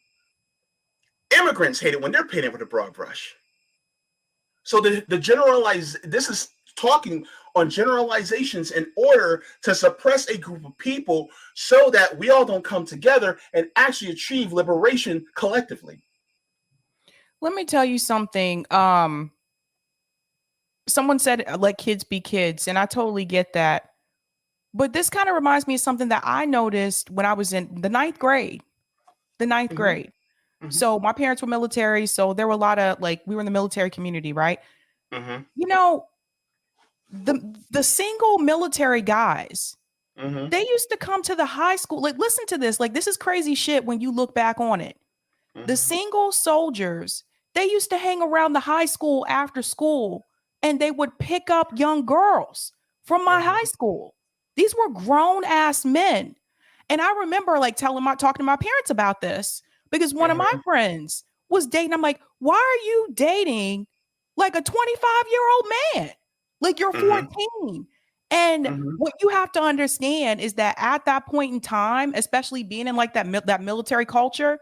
Immigrants hate it when they're painted with a broad brush. So this is talking on generalizations in order to suppress a group of people so that we all don't come together and actually achieve liberation collectively. Let me tell you something. Someone said, let kids be kids, and I totally get that. But this kind of reminds me of something that I noticed when I was in the ninth grade. So my parents were military, so there were a lot of, like, we were in the military community, right? You know, the single military guys, they used to come to the high school. Like, listen to this. Like, this is crazy shit when you look back on it. The single soldiers, they used to hang around the high school after school, and they would pick up young girls from my high school. These were grown ass men. And I remember like talking to my parents about this, because one of my friends was dating. I'm like, why are you dating like a 25-year-old man? Like you're 14. And what you have to understand is that at that point in time, especially being in like that military culture,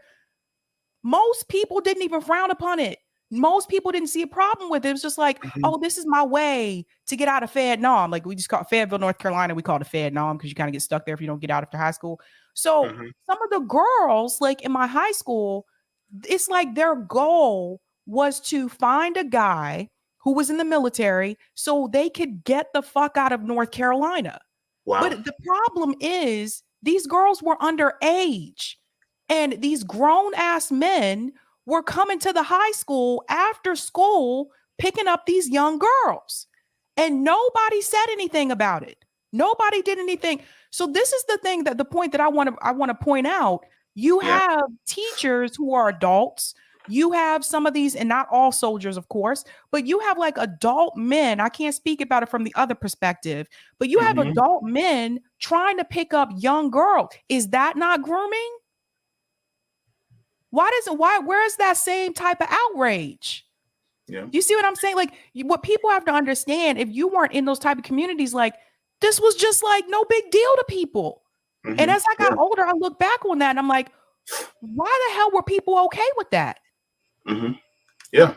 most people didn't even frown upon it. Most people didn't see a problem with it. It was just like, oh, this is my way to get out of Fayetteville. Like we just call it Fayetteville, North Carolina. We call it Fayetteville because you kind of get stuck there if you don't get out after high school. So some of the girls, like in my high school, it's like their goal was to find a guy who was in the military so they could get the fuck out of North Carolina. Wow. But the problem is these girls were underage. And these grown ass men were coming to the high school after school, picking up these young girls. And nobody said anything about it. Nobody did anything. So this is the thing the point that I want to point out. You have teachers who are adults. You have some of these, and not all soldiers, of course, but you have like adult men. I can't speak about it from the other perspective, but you have adult men trying to pick up young girls. Is that not grooming? Where is that same type of outrage? Yeah. You see what I'm saying? Like what people have to understand, if you weren't in those type of communities, like this was just like no big deal to people. And as I got older, I look back on that and I'm like, why the hell were people okay with that? Yeah.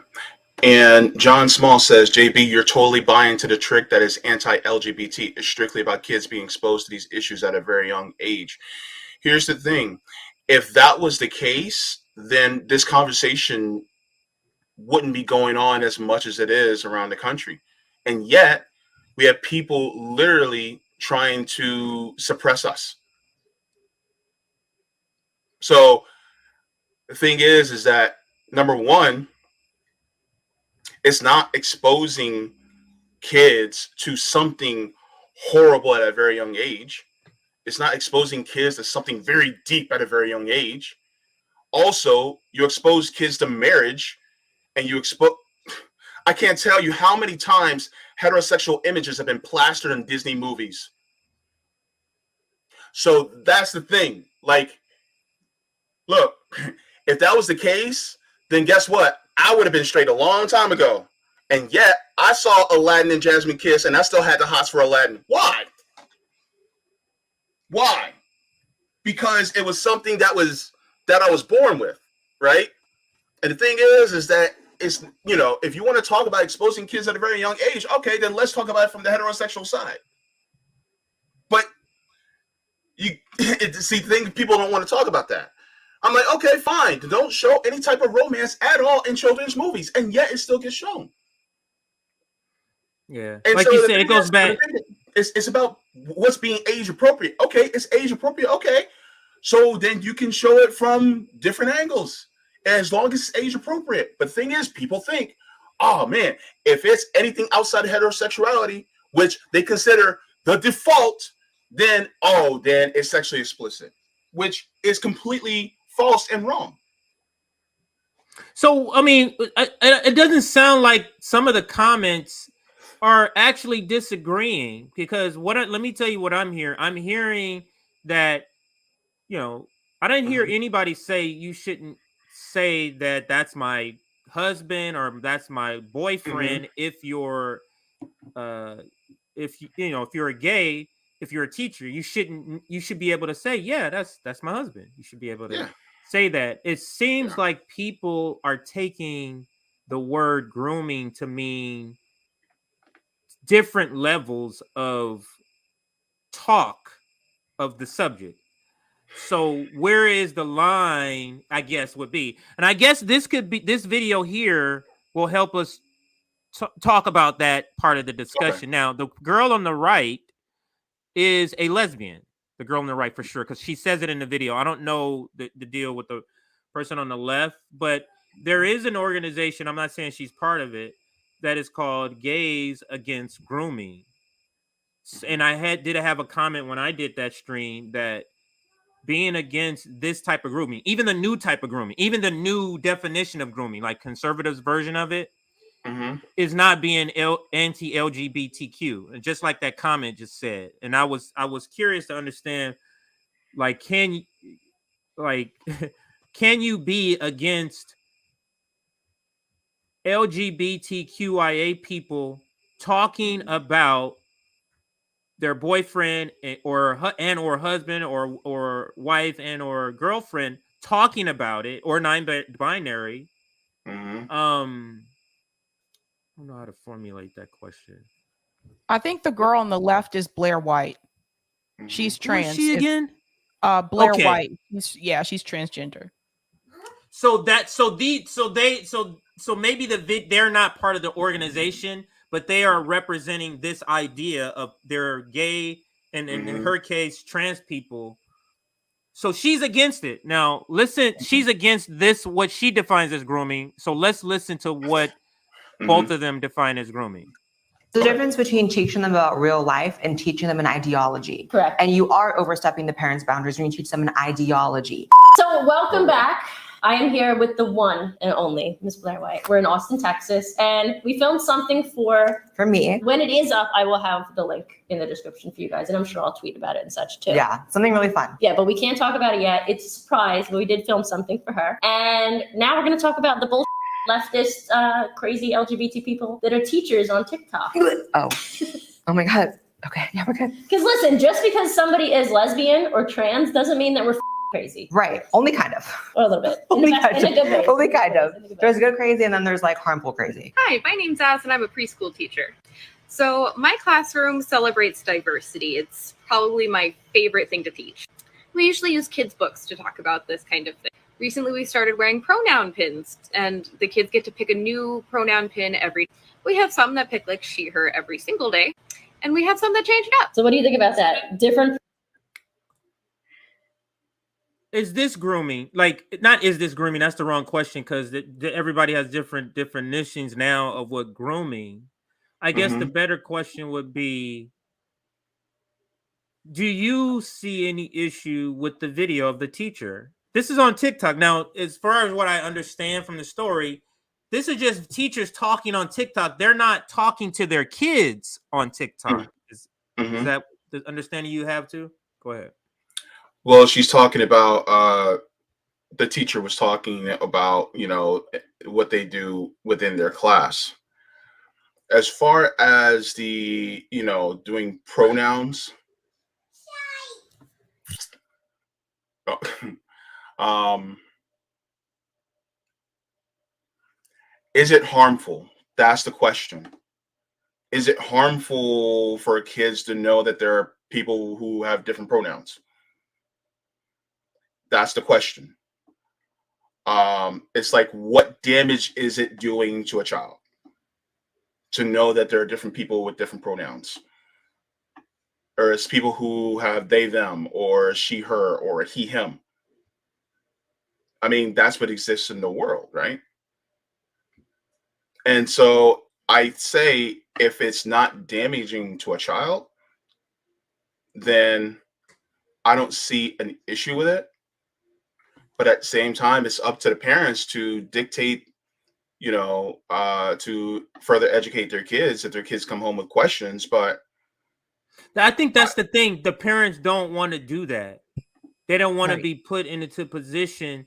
And John Small says, JB, you're totally buying into the trick that is anti-LGBT. It's strictly about kids being exposed to these issues at a very young age. Here's the thing. If that was the case, then this conversation wouldn't be going on as much as it is around the country. And yet we have people literally trying to suppress us. So the thing is that number one, it's not exposing kids to something horrible at a very young age. It's not exposing kids to something very deep at a very young age. Also, you expose kids to marriage and I can't tell you how many times heterosexual images have been plastered in Disney movies. So that's the thing. Like, look, if that was the case, then guess what? I would have been straight a long time ago. And yet I saw Aladdin and Jasmine kiss and I still had the hots for Aladdin. Why? Why? Because it was something that I was born with, right? And the thing is that it's, if you want to talk about exposing kids at a very young age, okay, then let's talk about it from the heterosexual side. But people don't want to talk about that. I'm like, okay, fine. Don't show any type of romance at all in children's movies, and yet it still gets shown. Yeah, and like so you said, it goes back. It's about what's being age appropriate. Okay, it's age appropriate. Okay, so then you can show it from different angles as long as it's age appropriate. But the thing is, people think, oh man, if it's anything outside of heterosexuality, which they consider the default, then it's sexually explicit, which is completely false and wrong. So, I mean, it doesn't sound like some of the comments are actually disagreeing, because let me tell you what I'm hearing. I'm hearing that, I didn't hear anybody say you shouldn't say that that's my husband or that's my boyfriend if you're if you're a gay. If you're a teacher, you should be able to say, yeah, that's my husband. You should be able to say that. It seems like people are taking the word grooming to mean different levels of talk of the subject. So where is the line, I guess, would be. And I guess this video here will help us talk about that part of the discussion. Now, the girl on the right is a lesbian. The girl on the right for sure, because she says it in the video. I don't know the deal with the person on the left, but there is an organization, I'm not saying she's part of it, that is called Gays Against Grooming. And I did have a comment when I did that stream that being against this type of grooming, even the new type of grooming, even the new definition of grooming, like conservatives' version of it, is not being anti-LGBTQ. And just like that comment just said. And I was curious to understand, like, can you be against LGBTQIA people talking about their boyfriend or husband or wife and or girlfriend talking about it, or non-binary. Mm-hmm. I don't know how to formulate that question. I think the girl on the left is Blair White. Mm-hmm. She's Who is trans. she again? Blair Okay. White. She's transgender. So maybe they're not part of the organization, but they are representing this idea of they're gay and in her case trans people. So she's against it. Now listen, she's against this, what she defines as grooming. So let's listen to what both of them define as grooming. The difference between teaching them about real life and teaching them an ideology. Correct. And you are overstepping the parents' boundaries when you teach them an ideology. So welcome back. I am here with the one and only Miss Blair White. We're in Austin, Texas, and we filmed something for me. When it is up, I will have the link in the description for you guys, and I'm sure I'll tweet about it and such too. Yeah, something really fun. Yeah, but we can't talk about it yet. It's a surprise, but we did film something for her. And now we're going to talk about the bullshit leftist, crazy LGBT people that are teachers on TikTok. Oh my God. Okay, yeah, we're good. Because listen, just because somebody is lesbian or trans doesn't mean that we're crazy. Right, only kind of. Or a little bit. Only In a kind good way. of. Only kind of. There's good crazy and then there's like harmful crazy. Hi, my name's Az and I'm a preschool teacher. So my classroom celebrates diversity. It's probably my favorite thing to teach. We usually use kids' books to talk about this kind of thing. Recently, we started wearing pronoun pins, and the kids get to pick a new pronoun pin every day. We have some that pick like she, her every single day, and we have some that change it up. So what do you think about that? Different? Is this grooming? Like, not is this grooming? That's the wrong question, because everybody has different definitions now of what grooming. I guess the better question would be, do you see any issue with the video of the teacher? This is on TikTok. Now, as far as what I understand from the story, this is just teachers talking on TikTok. They're not talking to their kids on TikTok. Is that the understanding you have too? Go ahead. Well, she's talking about, the teacher was talking about, what they do within their class. As far as the, doing pronouns, is it harmful? That's the question. Is it harmful for kids to know that there are people who have different pronouns? That's the question. It's like, what damage is it doing to a child to know that there are different people with different pronouns? Or it's people who have they, them, or she, her, or he, him. I mean, that's what exists in the world, right? And so I say, if it's not damaging to a child, then I don't see an issue with it. But at the same time, it's up to the parents to dictate, to further educate their kids if their kids come home with questions. But I think that's the thing. The parents don't want to do that. They don't want to be put into position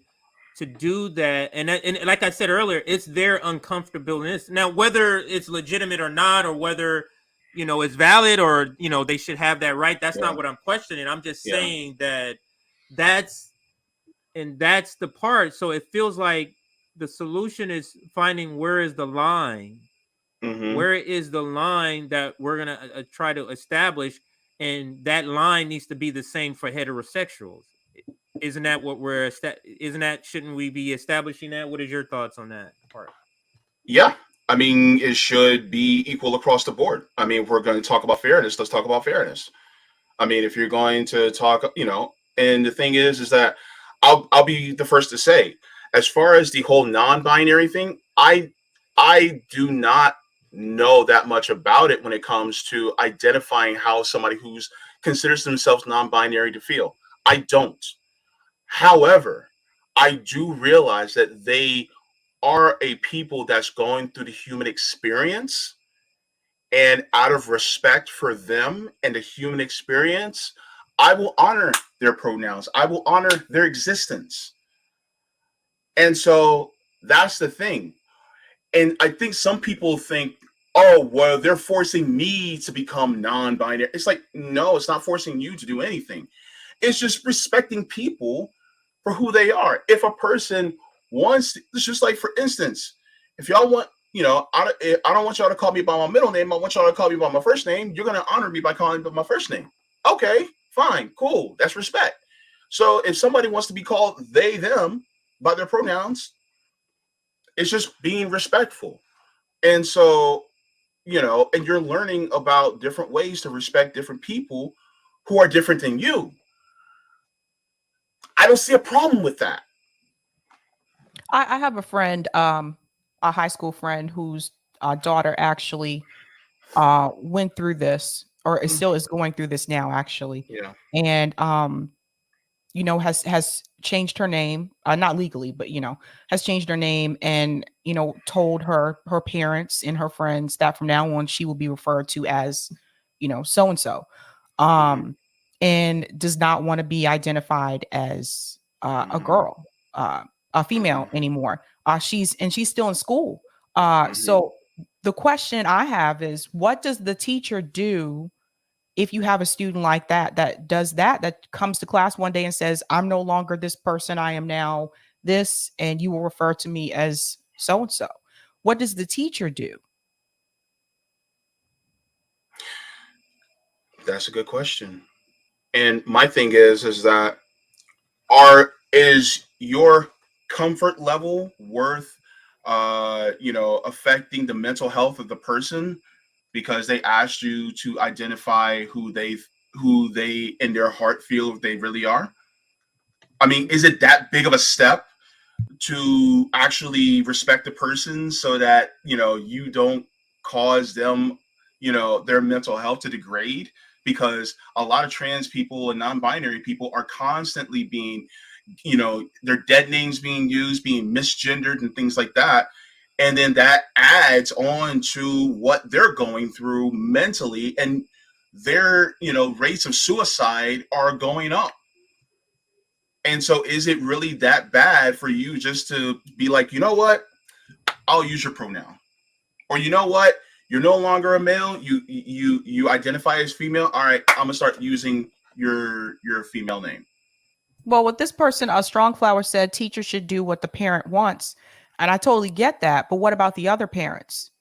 to do that. And like I said earlier, it's their uncomfortableness. Now, whether it's legitimate or not, or whether, it's valid or, they should have that right, that's not what I'm questioning. I'm just saying that that's the part. So it feels like the solution is finding where is the line. Where is the line that we're going to try to establish? And that line needs to be the same for heterosexuals. Isn't that what shouldn't we be establishing that? What is your thoughts on that part? Yeah. I mean, it should be equal across the board. I mean, if we're going to talk about fairness, let's talk about fairness. I mean, if you're going to talk, and the thing is that I'll be the first to say, as far as the whole non-binary thing, I do not know that much about it when it comes to identifying how somebody who's considers themselves non-binary to feel. I don't. However, I do realize that they are a people that's going through the human experience, and out of respect for them and the human experience, I will honor their pronouns. I will honor their existence. And so that's the thing. And I think some people think, oh, well, they're forcing me to become non-binary. It's like, no, it's not forcing you to do anything. It's just respecting people for who they are. If a person wants, it's just like, for instance, if y'all want, I don't want y'all to call me by my middle name. I want y'all to call me by my first name. You're going to honor me by calling me by my first name. Okay, fine, cool. That's respect. So if somebody wants to be called they, them by their pronouns, it's just being respectful. And so, and you're learning about different ways to respect different people who are different than you. I don't see a problem with that. I have a friend, a high school friend whose daughter actually went through this, or still is going through this now, actually. Yeah. And has changed her name, not legally, but has changed her name, and told her parents and her friends that from now on she will be referred to as so and so, and does not want to be identified as a girl, a female anymore. She's still in school. So the question I have is, what does the teacher do if you have a student like that does that comes to class one day and says, I'm no longer this person, I am now this, and you will refer to me as so and so? What does the teacher do? That's a good question. And my thing is that is your comfort level worth affecting the mental health of the person because they asked you to identify who they in their heart feel they really are? I mean, is it that big of a step to actually respect the person so that you don't cause them their mental health to degrade? Because a lot of trans people and non-binary people are constantly being their dead names being used, being misgendered and things like that. And then that adds on to what they're going through mentally, and their rates of suicide are going up. And so is it really that bad for you just to be like, you know what, I'll use your pronoun? Or you know what, you're no longer a male, you identify as female, all right, I'm gonna start using your female name. Well, with this person, a strong flower said teachers should do what the parent wants. And I totally get that. But what about the other parents?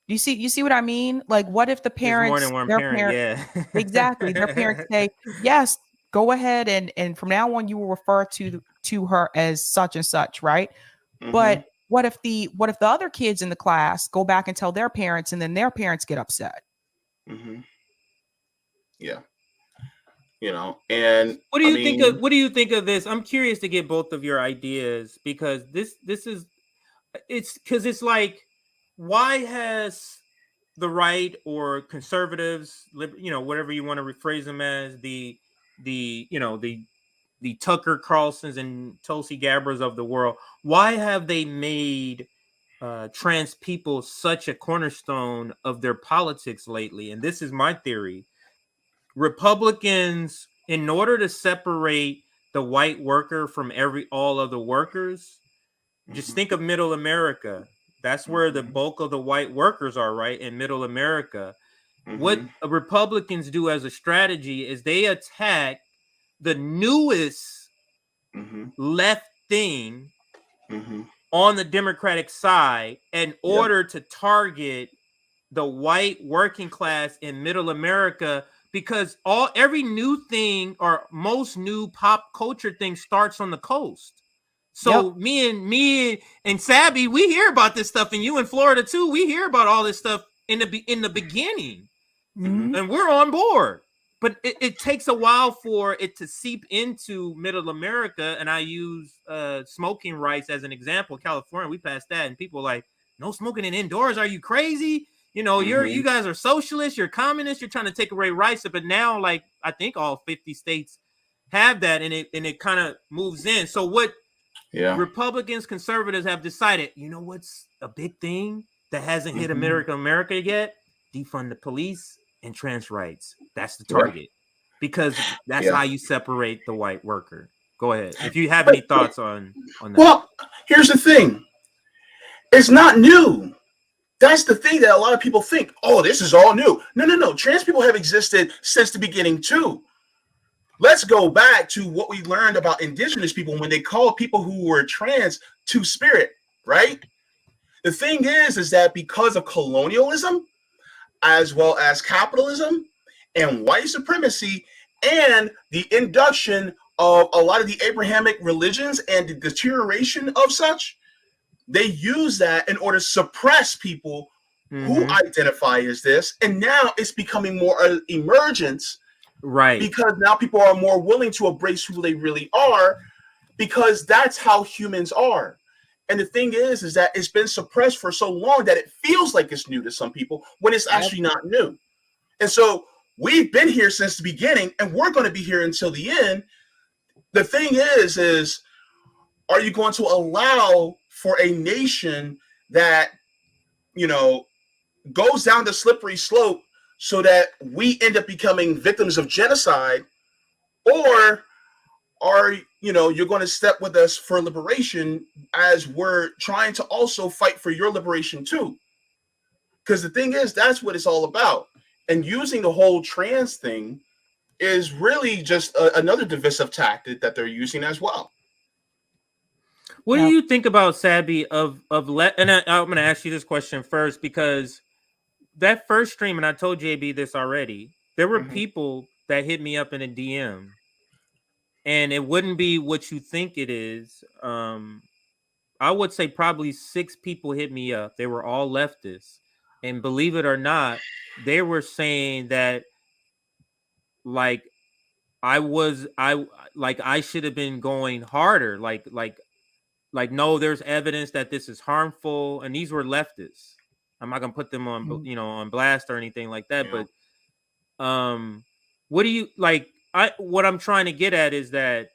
You see what I mean? Like, what if the There's more parents, than one their parent, yeah. exactly, their parents say, yes, go ahead, and from now on you will refer to her as such and such, right? But what if the other kids in the class go back and tell their parents, and then their parents get upset? Yeah. And what do you think of this? I'm curious to get both of your ideas, because it's like, why has the right or conservatives, whatever you want to rephrase them as, the Tucker Carlsons and Tulsi Gabbers of the world, why have they made trans people such a cornerstone of their politics lately? And this is my theory. Republicans, in order to separate the white worker from all other workers, just think of middle America. That's where the bulk of the white workers are, right? In middle America. What Republicans do as a strategy is they attack the newest left thing on the Democratic side in order to target the white working class in middle America, because every new thing or most new pop culture thing starts on the coast. So me and Sabby, we hear about this stuff, and you in Florida too. We hear about all this stuff in the beginning, and we're on board. But it takes a while for it to seep into middle America. And I use smoking rights as an example. California, we passed that, and people are like, no smoking in indoors. Are you crazy? You guys are socialists, you're communists, you're trying to take away rights. But now, like, I think all 50 states have that, and it kind of moves in. So what Republicans, conservatives have decided, what's a big thing that hasn't hit America yet? Defund the police and trans rights. That's the target, because that's how you separate the white worker. Go ahead, if you have any thoughts on that. Well, here's the thing. It's not new. That's the thing that a lot of people think, oh, this is all new. No. Trans people have existed since the beginning too. Let's go back to what we learned about indigenous people when they called people who were trans two-spirit, right? The thing is that because of colonialism, as well as capitalism and white supremacy, and the induction of a lot of the Abrahamic religions and the deterioration of such, they use that in order to suppress people who identify as this. And now it's becoming more emergence, right? Because now people are more willing to embrace who they really are, because that's how humans are. And the thing is that it's been suppressed for so long that it feels like it's new to some people when it's actually not new. And so we've been here since the beginning, and we're going to be here until the end. The thing is are you going to allow for a nation that, goes down the slippery slope so that we end up becoming victims of genocide? Or are you're going to step with us for liberation as we're trying to also fight for your liberation too? Because the thing is, that's what it's all about. And using the whole trans thing is really just another divisive tactic that they're using as well. What do you think about, Sabby, and I'm going to ask you this question first, because that first stream, and I told JB this already, there were people that hit me up in a DM, and it wouldn't be what you think it is. I would say probably 6 people hit me up. They were all leftists, and believe it or not, they were saying that like I should have been going harder. Like, no, there's evidence that this is harmful, and these were leftists. I'm not gonna put them on, on blast or anything like that. Yeah. But, what do you like? What I'm trying to get at is that,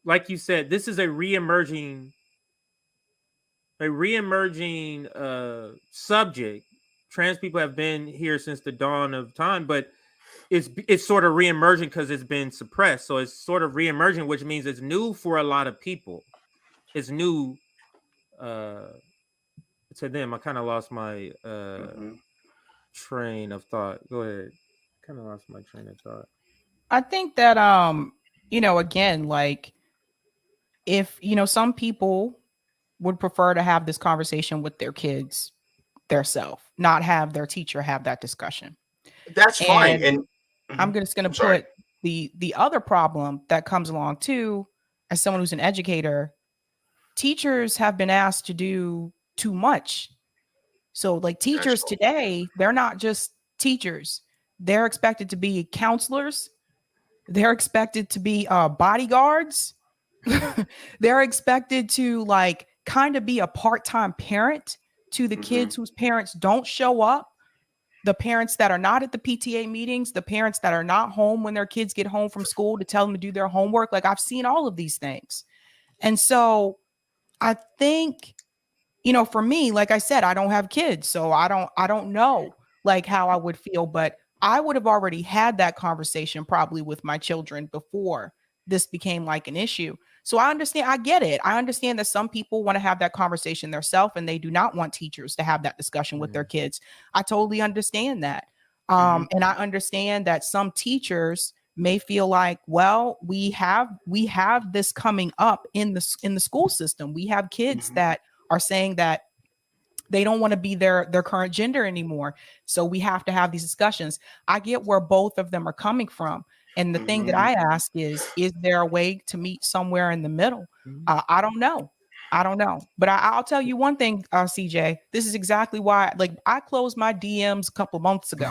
like you said, this is a reemerging subject. Trans people have been here since the dawn of time, but it's sort of reemerging because it's been suppressed. So it's sort of reemerging, which means it's new for a lot of people. It's new to them. I kind of lost my train of thought. Go ahead. Kind of lost my train of thought. I think that again, like, if some people would prefer to have this conversation with their kids theirself, not have their teacher have that discussion. That's fine. And I'm just going to put the other problem that comes along too, as someone who's an educator. Teachers have been asked to do too much. So like teachers today, they're not just teachers. They're expected to be counselors. They're expected to be bodyguards. They're expected to like kind of be a part-time parent to the kids whose parents don't show up. The parents that are not at the PTA meetings, the parents that are not home when their kids get home from school to tell them to do their homework. Like, I've seen all of these things. And so I think, for me, like I said, I don't have kids, so I don't know like how I would feel, but I would have already had that conversation probably with my children before this became like an issue. So I understand, I get it. I understand that some people want to have that conversation themselves and they do not want teachers to have that discussion with their kids. I totally understand that. And I understand that some teachers may feel like, well, we have this coming up in the school system. We have kids that are saying that they don't want to be their current gender anymore. So we have to have these discussions. I get where both of them are coming from. And the thing that I ask is there a way to meet somewhere in the middle? I don't know. But I'll tell you one thing, CJ, this is exactly why, like, I closed my DMs a couple of months ago.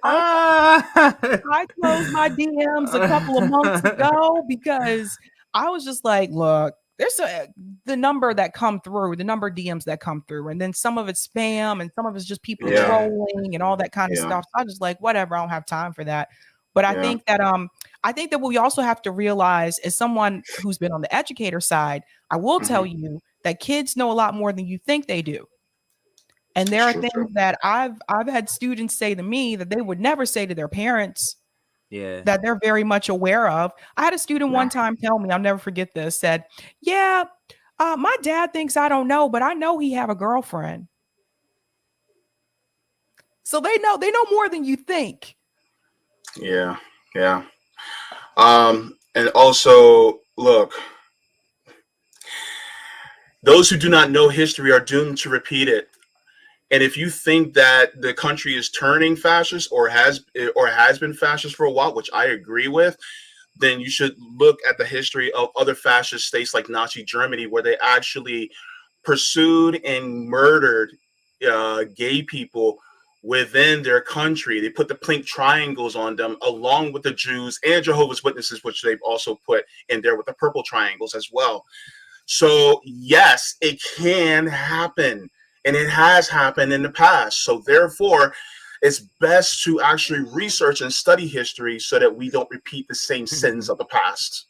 I closed my DMs a couple of months ago because I was just like, look, there's the number that come through, the number of DMs that come through, and then some of it's spam and some of it's just people trolling and all that kind of stuff. So I was just like, whatever, I don't have time for that. But I think that we also have to realize, as someone who's been on the educator side, I will tell you that kids know a lot more than you think they do. And there are things that I've had students say to me that they would never say to their parents. Yeah. that they're very much aware of. I had a student one time tell me, I'll never forget this, said, yeah, my dad thinks I don't know, but I know he have a girlfriend. So they know more than you think. Yeah. Yeah. And also, look, those who do not know history are doomed to repeat it. And if you think that the country is turning fascist or has been fascist for a while, which I agree with, then you should look at the history of other fascist states like Nazi Germany, where they actually pursued and murdered gay people within their country. They put the pink triangles on them, along with the Jews and Jehovah's Witnesses, which they've also put in there with the purple triangles as well. So yes, it can happen, and it has happened in the past. So therefore, it's best to actually research and study history so that we don't repeat the same sins of the past.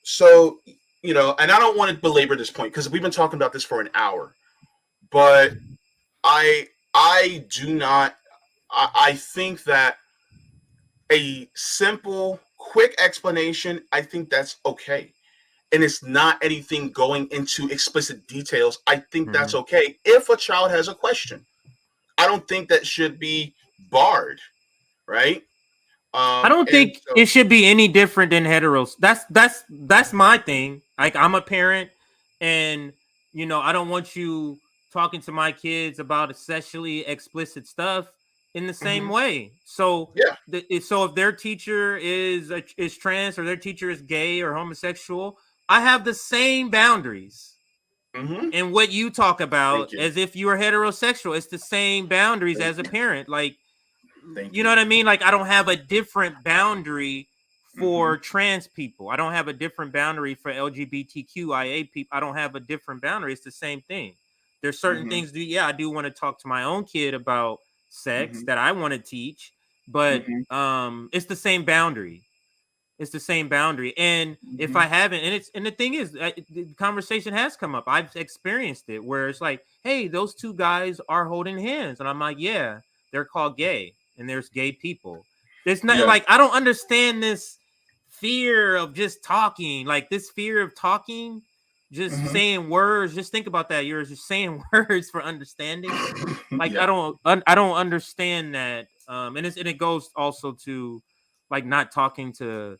So, you know, and I don't want to belabor this point because we've been talking about this for an hour, but I think that a simple, quick explanation, I think that's okay. And it's not anything going into explicit details. I think that's okay if a child has a question. I don't think that should be barred, right? I don't think it should be any different than heteros. That's my thing. Like, I'm a parent, and you know, I don't want you talking to my kids about sexually explicit stuff in the same way. So so if their teacher is trans, or their teacher is gay or homosexual, I have the same boundaries. And what you talk about as if you are heterosexual, it's the same boundaries as a parent. Like, you know what I mean? Like, I don't have a different boundary for trans people. I don't have a different boundary for LGBTQIA people. I don't have a different boundary. It's the same thing. There's certain things. I do want to talk to my own kid about sex that I want to teach, but it's the same boundary. It's the same boundary. And if I haven't, and the thing is, the conversation has come up. I've experienced it where it's like, hey, those two guys are holding hands. And I'm like, yeah, they're called gay. And there's gay people. There's not like, I don't understand this fear of just talking, like this fear of talking, just saying words. Just think about that. You're just saying words for understanding. Like, I don't understand that. And it goes also to like not talking to,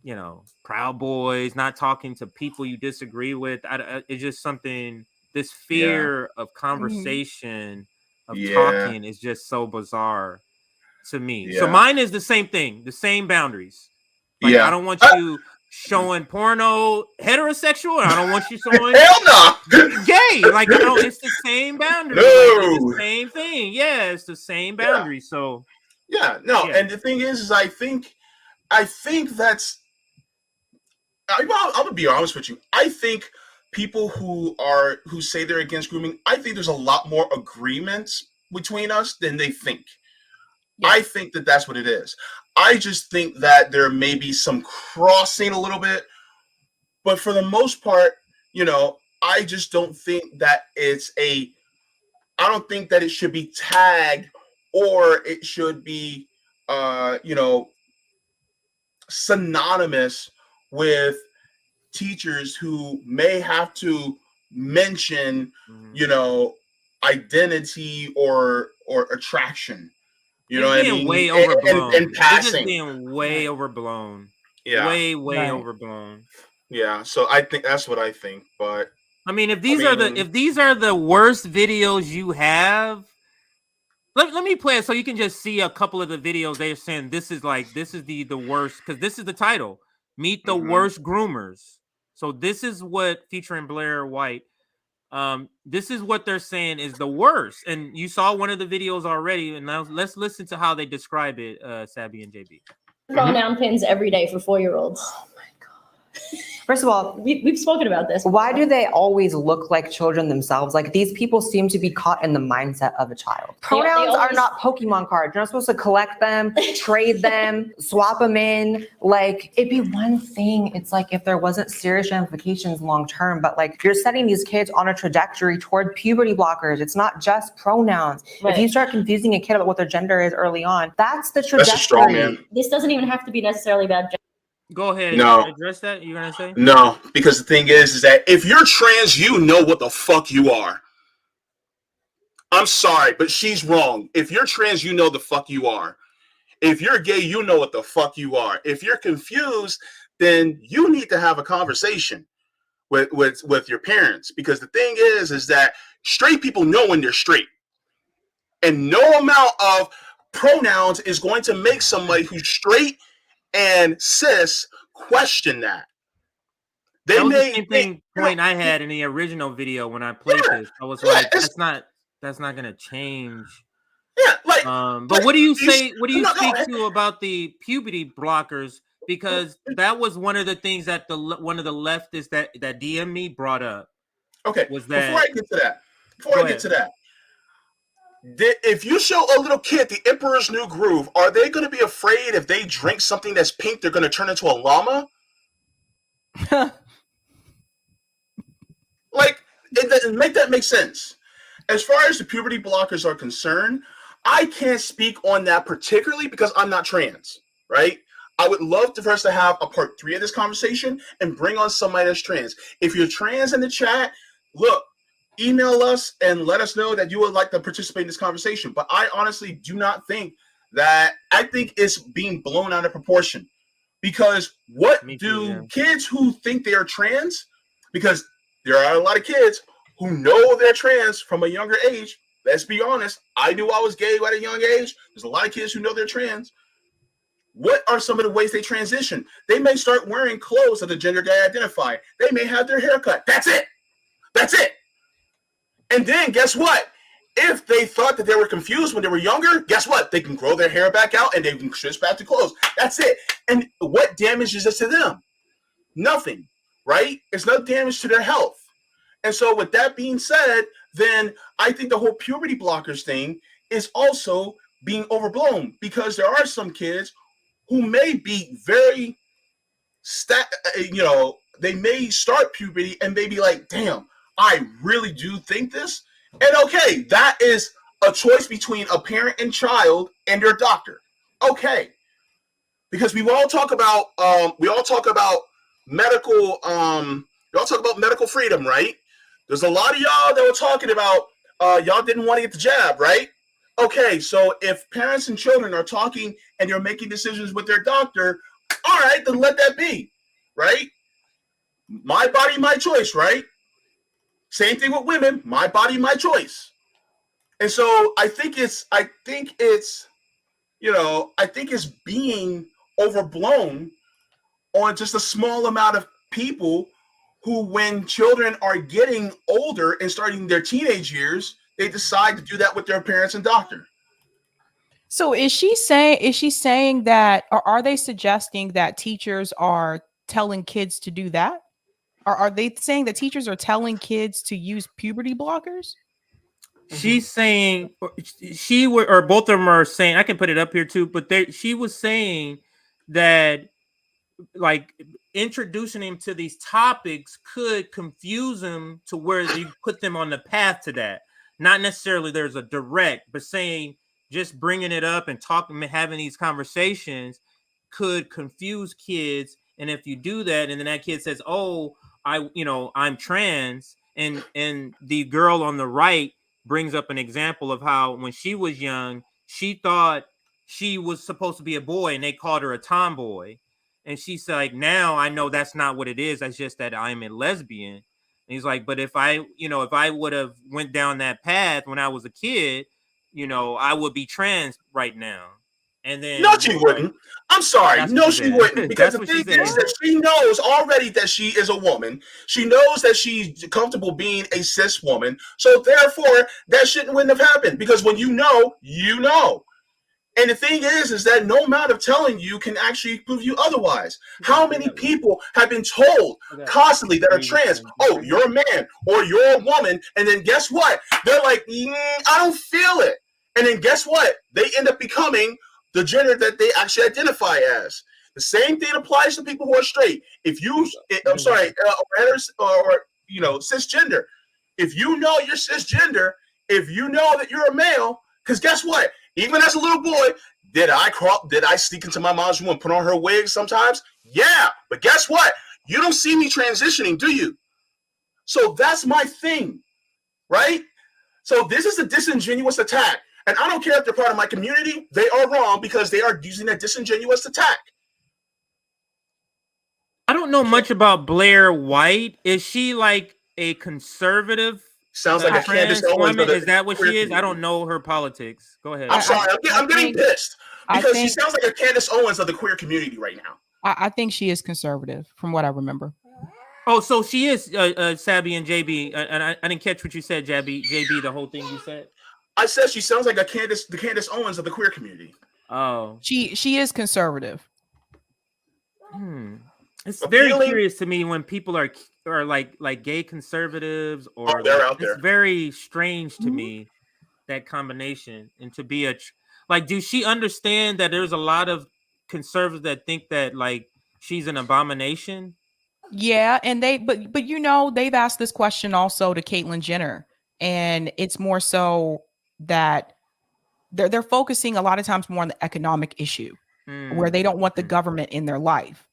you know, Proud Boys, not talking to people you disagree with. It's just something, this fear of conversation, of talking is just so bizarre to me. So mine is the same thing, the same boundaries. Like, I don't want you showing porno heterosexual, and I don't want you showing gay. Like, it's the same boundary. Like, it's the same thing. Yeah, it's the same boundary. So and the thing is I think that's, I'm gonna be honest with you. I think people who say they're against grooming, I think there's a lot more agreements between us than they think. I think that that's what it is. I just think that there may be some crossing a little bit, but for the most part, you know, I just don't think that I don't think that it should be tagged, or it should be, you know, synonymous with teachers who may have to mention, you know, identity or attraction. You know what I mean? Way overblown. And passing. It's just being way overblown. Yeah. Way overblown. Yeah. So I think that's what I think. But I mean, if these are the worst videos you have, let me play it so you can just see a couple of the videos they're saying this is the worst, because this is the title. Meet the worst groomers. So this is what, featuring Blair White, this is what they're saying is the worst. And you saw one of the videos already, and now let's listen to how they describe it, Sabby and JB. Pronoun pins every day for 4-year-olds. Oh my God. First of all, we've spoken about this. Why do they always look like children themselves? Like, these people seem to be caught in the mindset of a child. Pronouns are not Pokemon cards. You're not supposed to collect them, trade them, swap them in. Like, it'd be one thing. It's like if there wasn't serious ramifications long term, but like, you're setting these kids on a trajectory toward puberty blockers. It's not just pronouns. If you start confusing a kid about what their gender is early on, that's the trajectory. That's a strong man. This doesn't even have to be necessarily about gender. Go ahead. No. Address that. You're gonna say? No, because the thing is that if you're trans, you know what the fuck you are. I'm sorry, but she's wrong. If you're trans, you know the fuck you are. If you're gay, you know what the fuck you are. If you're confused, then you need to have a conversation with your parents. Because the thing is that straight people know when they're straight. And no amount of pronouns is going to make somebody who's straight and cis question that. That was the same point I had in the original video when I played this. I was like, that's not gonna change. Yeah, like. But what do you say? What do you speak to about the puberty blockers? Because that was one of the things that one of the leftists that DM me brought up. Okay. Was that before I get to that? If you show a little kid the Emperor's New Groove, are they going to be afraid if they drink something that's pink, they're going to turn into a llama? Like, make that make sense. As far as the puberty blockers are concerned, I can't speak on that particularly because I'm not trans, right? I would love for us to have a part 3 of this conversation and bring on somebody that's trans. If you're trans in the chat, look, email us and let us know that you would like to participate in this conversation. But I honestly do not think that. I think it's being blown out of proportion. Because what do kids who think they are trans, because there are a lot of kids who know they're trans from a younger age. Let's be honest. I knew I was gay at a young age. There's a lot of kids who know they're trans. What are some of the ways they transition? They may start wearing clothes of the gender they identify. They may have their hair cut. That's it. That's it. And then guess what? If they thought that they were confused when they were younger, guess what? They can grow their hair back out and they can switch back to clothes. That's it. And what damage is this to them? Nothing, right? It's no damage to their health. And so with that being said, then I think the whole puberty blockers thing is also being overblown because there are some kids who may be very, they may start puberty and they be like, damn, I really do think this. And okay, that is a choice between a parent and child and their doctor. Okay. Because we all talk about medical freedom, right? There's a lot of y'all that were talking about y'all didn't want to get the jab, right? Okay, so if parents and children are talking and you're making decisions with their doctor, all right, then let that be, right? My body, my choice, right? Same thing with women, my body, my choice. And so I think it's being overblown on just a small amount of people who, when children are getting older and starting their teenage years, they decide to do that with their parents and doctor. So is she saying that, or are they suggesting that teachers are telling kids to do that? Or are they saying that teachers are telling kids to use puberty blockers? She's saying, or both of them are saying, I can put it up here too, but she was saying that like introducing him to these topics could confuse them to where you put them on the path to that. Not necessarily there's a direct, but saying just bringing it up and talking, having these conversations could confuse kids. And if you do that, and then that kid says, oh, I'm trans, and the girl on the right brings up an example of how when she was young, she thought she was supposed to be a boy and they called her a tomboy. And she's like, now I know that's not what it is. That's just that I'm a lesbian. And he's like, but if I would have went down that path when I was a kid, I would be trans right now. And then no, she wouldn't. I'm sorry. No, she wouldn't. Because the thing is that she knows already that she is a woman. She knows that she's comfortable being a cis woman. So therefore, that wouldn't have happened. Because when you know, you know. And the thing is that no amount of telling you can actually prove you otherwise. How many people have been told constantly that are trans, oh, you're a man or you're a woman, and then guess what? They're like, I don't feel it. And then guess what? They end up becoming the gender that they actually identify as. The same thing applies to people who are straight. If you, I'm sorry, or cisgender. If you know you're cisgender, if you know that you're a male, because guess what? Even as a little boy, did I sneak into my mom's room and put on her wig sometimes? Yeah, but guess what? You don't see me transitioning, do you? So that's my thing, right? So this is a disingenuous attack. And I don't care if they're part of my community, they are wrong because they are using a disingenuous attack. I don't know much about Blair White. Is she like a conservative? Sounds like a Candace Owens. Is that what she is? I don't know her politics. Go ahead. I'm sorry. I'm getting pissed because she sounds like a Candace Owens of the queer community right now. I think she is conservative from what I remember. Oh, so she is Sabby and JB. And I didn't catch what you said, JB, the whole thing you said. I said she sounds like the Candace Owens of the queer community. Oh. She is conservative. It's very curious to me when people are like gay conservatives or they're out there. It's very strange to me, that combination. And to be do she understand that there's a lot of conservatives that think that like she's an abomination? Yeah, and but they've asked this question also to Caitlyn Jenner, and it's more so that they're focusing a lot of times more on the economic issue, where they don't want the government in their life.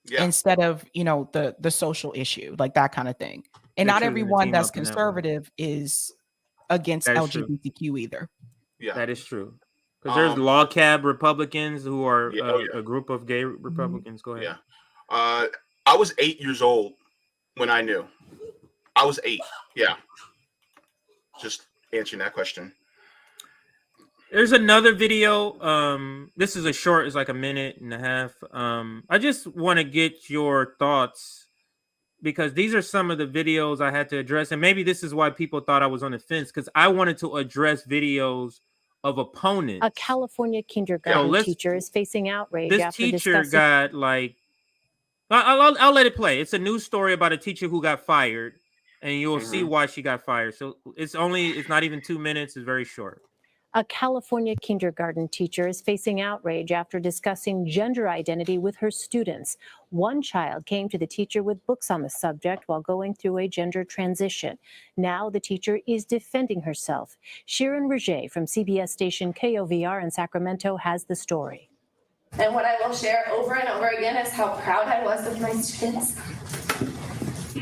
Yeah. Instead of the social issue, like that kind of thing. And not everyone that's conservative is against LGBTQ either. Yeah, that is true. Because there's log cab Republicans who are a group of gay Republicans. Go ahead. Yeah, I was 8 years old when I knew. I was 8. Yeah, just answering that question. There's another video. This is a short, it's like a minute and a half. I just want to get your thoughts because these are some of the videos I had to address. And maybe this is why people thought I was on the fence, because I wanted to address videos of opponents. A California kindergarten teacher is facing outrage after teacher got like, I'll let it play. It's a news story about a teacher who got fired, and you'll see why she got fired. So it's not even 2 minutes. It's very short. A California kindergarten teacher is facing outrage after discussing gender identity with her students. One child came to the teacher with books on the subject while going through a gender transition. Now the teacher is defending herself. Sharon Roget from CBS station KOVR in Sacramento has the story. And what I will share over and over again is how proud I was of my students.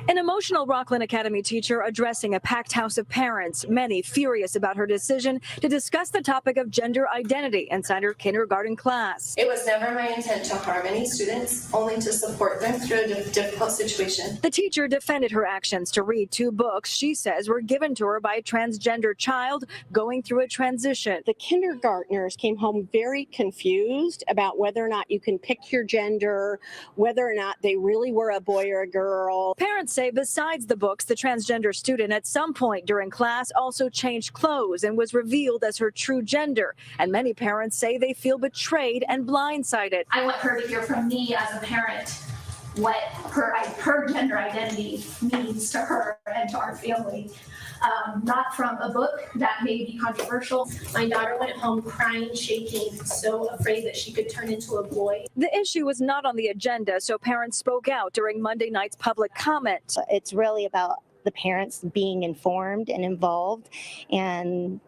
An emotional Rockland Academy teacher addressing a packed house of parents, many furious about her decision to discuss the topic of gender identity inside her kindergarten class. It was never my intent to harm any students, only to support them through a difficult situation. The teacher defended her actions to read 2 books she says were given to her by a transgender child going through a transition. The kindergartners came home very confused about whether or not you can pick your gender, whether or not they really were a boy or a girl. Parents say besides the books, the transgender student at some point during class also changed clothes and was revealed as her true gender. And many parents say they feel betrayed and blindsided. I want her to hear from me as a parent what her gender identity means to her and to our family. Not from a book that may be controversial. My daughter went home crying, shaking, so afraid that she could turn into a boy. The issue was not on the agenda, so parents spoke out during Monday night's public comment. It's really about the parents being informed and involved and,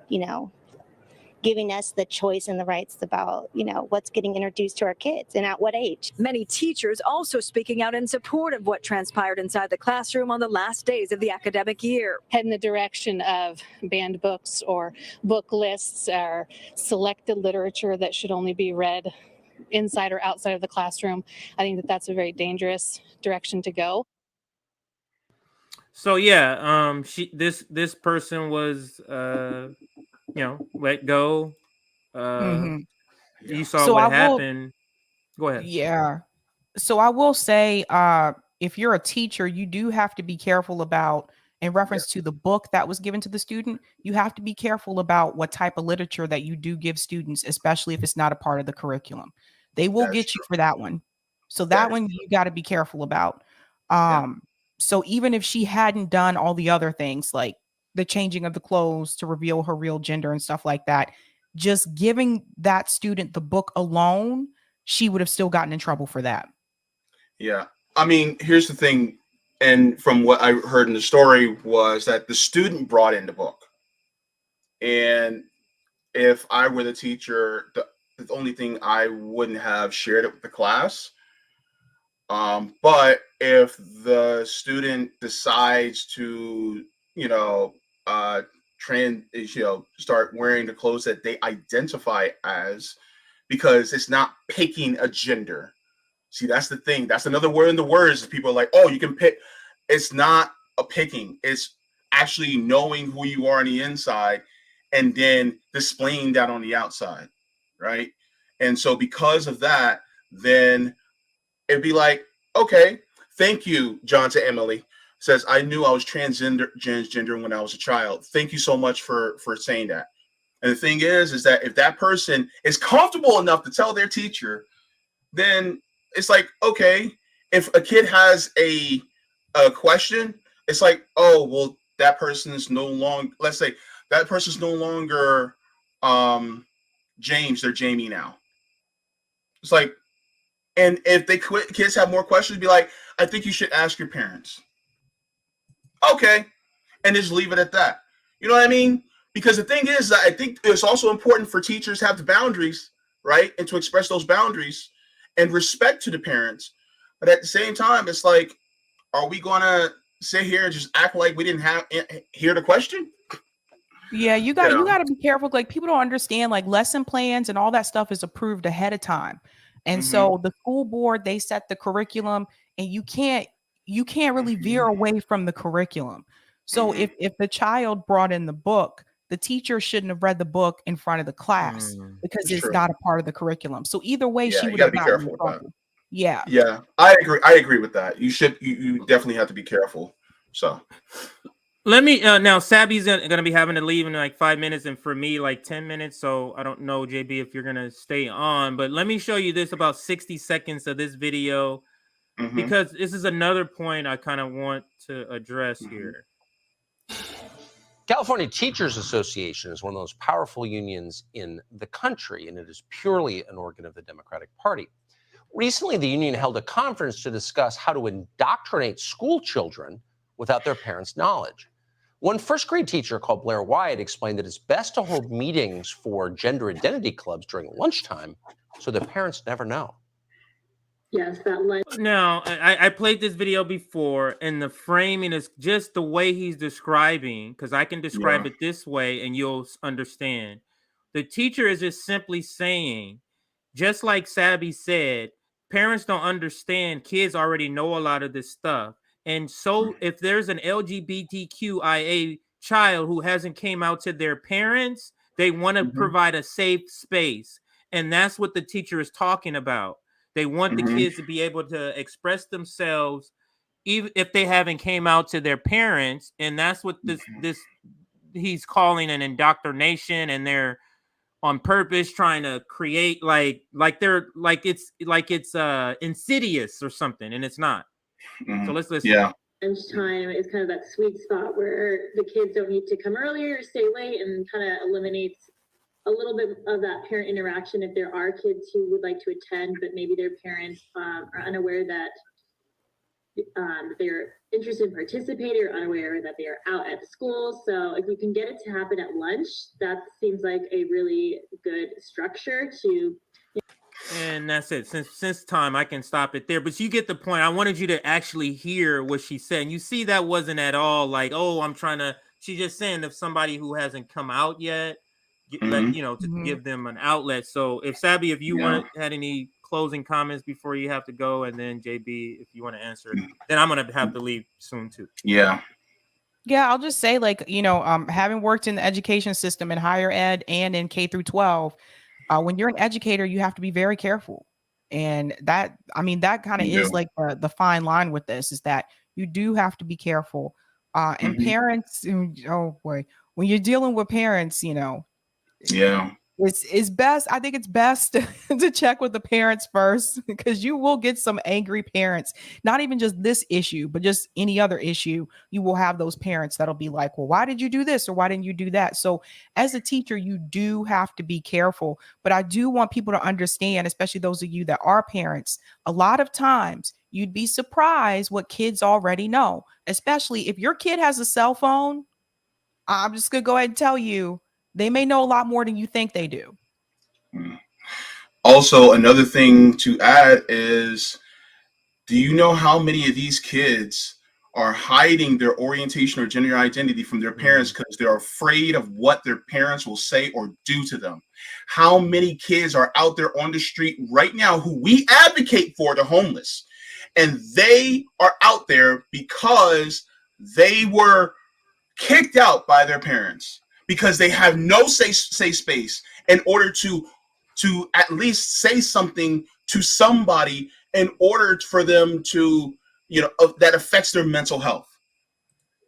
giving us the choice and the rights about, what's getting introduced to our kids and at what age. Many teachers also speaking out in support of what transpired inside the classroom on the last days of the academic year. Head in the direction of banned books or book lists or selected literature that should only be read inside or outside of the classroom. I think that that's a very dangerous direction to go. So yeah, this person was let go. You saw what happened. Go ahead. Yeah. So I will say, if you're a teacher, you do have to be careful about, in reference to the book that was given to the student, you have to be careful about what type of literature that you do give students, especially if it's not a part of the curriculum. They will get you for that one. So that one you got to be careful about. So even if she hadn't done all the other things like the changing of the clothes to reveal her real gender and stuff like that, just giving that student the book alone, she would have still gotten in trouble for that. Yeah. I mean, here's the thing. And from what I heard in the story was that the student brought in the book. And if I were the teacher, the only thing I wouldn't have shared it with the class. But if the student decides to, start wearing the clothes that they identify as, because it's not picking a gender. See, that's the thing. That's another word in the words. People are like, oh, you can pick. It's not a picking. It's actually knowing who you are on the inside and then displaying that on the outside, right? And so because of that, then it'd be like, okay, thank you, John to Emily. Says, I knew I was transgender when I was a child. Thank you so much for saying that. And the thing is that if that person is comfortable enough to tell their teacher, then it's like, okay, if a kid has a question, it's like, oh, well, that person is no longer, let's say that person's no longer James, they're Jamie now. It's like, and if they kids have more questions, be like, I think you should ask your parents. Okay. And just leave it at that. You know what I mean? Because the thing is that I think it's also important for teachers to have the boundaries, right? And to express those boundaries and respect to the parents. But at the same time, it's like, are we going to sit here and just act like we didn't hear the question? Yeah, you got to be careful. Like, people don't understand, like, lesson plans and all that stuff is approved ahead of time. And so the school board, they set the curriculum, and you can't really veer away from the curriculum. So if the child brought in the book, the teacher shouldn't have read the book in front of the class because it's not a part of the curriculum. So either way, she would have gotten in trouble. Yeah. Yeah, I agree with that. You definitely have to be careful. So let me now Sabby's gonna be having to leave in like 5 minutes, and for me like 10 minutes. So I don't know, JB, if you're gonna stay on, but let me show you this about 60 seconds of this video because this is another point I kind of want to address here. California Teachers Association is one of the most powerful unions in the country, and it is purely an organ of the Democratic Party. Recently, the union held a conference to discuss how to indoctrinate school children without their parents' knowledge. One first grade teacher called Blair Wyatt explained that it's best to hold meetings for gender identity clubs during lunchtime so the parents never know. Yes, that Now, I played this video before, and the framing is just the way he's describing, because I can describe it this way and you'll understand. The teacher is just simply saying, just like Sabby said, parents don't understand. Kids already know a lot of this stuff. And so if there's an LGBTQIA child who hasn't came out to their parents, they want to provide a safe space. And that's what the teacher is talking about. They want the kids to be able to express themselves, even if they haven't came out to their parents. And that's what this he's calling an indoctrination, and they're on purpose trying to create like it's insidious or something, and it's not. So let's listen. Yeah. Lunchtime is kind of that sweet spot where the kids don't need to come earlier or stay late, and kind of eliminates a little bit of that parent interaction if there are kids who would like to attend, but maybe their parents are unaware that they're interested in participating or unaware that they are out at school. So if you can get it to happen at lunch, that seems like a really good structure to. And that's it. Since time, I can stop it there. But you get the point. I wanted you to actually hear what she said. And you see that wasn't at all like, oh, she's just saying if somebody who hasn't come out yet, to give them an outlet. So if Sabby, if you had any closing comments before you have to go, and then JB, if you want to answer, then I'm going to have to leave soon too. Yeah, I'll just say, like, having worked in the education system in higher ed and in K through 12, when you're an educator, you have to be very careful. And that kind of is like the fine line with this, is that you do have to be careful. And parents, oh boy, when you're dealing with parents, Yeah. it's best. I think it's best to check with the parents first, because you will get some angry parents. Not even just this issue, but just any other issue. You will have those parents that'll be like, well, why did you do this? Or why didn't you do that? So as a teacher, you do have to be careful. But I do want people to understand, especially those of you that are parents, a lot of times you'd be surprised what kids already know, especially if your kid has a cell phone. I'm just going to go ahead and tell you, they may know a lot more than you think they do. Also, another thing to add is, do you know how many of these kids are hiding their orientation or gender identity from their parents because they're afraid of what their parents will say or do to them? How many kids are out there on the street right now who we advocate for, the homeless, and they are out there because they were kicked out by their parents because they have no safe space in order to at least say something to somebody in order for them to, that affects their mental health.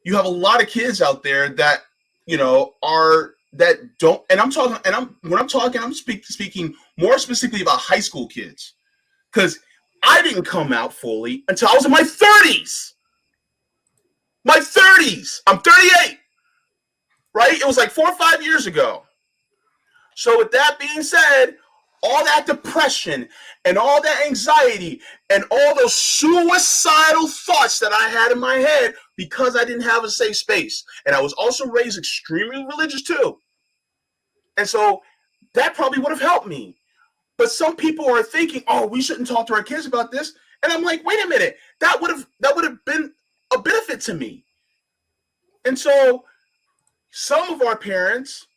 You have a lot of kids out there that, that don't, and I'm talking, I'm speaking more specifically about high school kids, because I didn't come out fully until I was in my 30s. My 30s. I'm 38. Right? It was like 4 or 5 years ago. So with that being said, all that depression and all that anxiety and all those suicidal thoughts that I had in my head because I didn't have a safe space. And I was also raised extremely religious too. And so that probably would have helped me. But some people are thinking, oh, we shouldn't talk to our kids about this. And I'm like, wait a minute, that would have been a benefit to me. And so some of our parents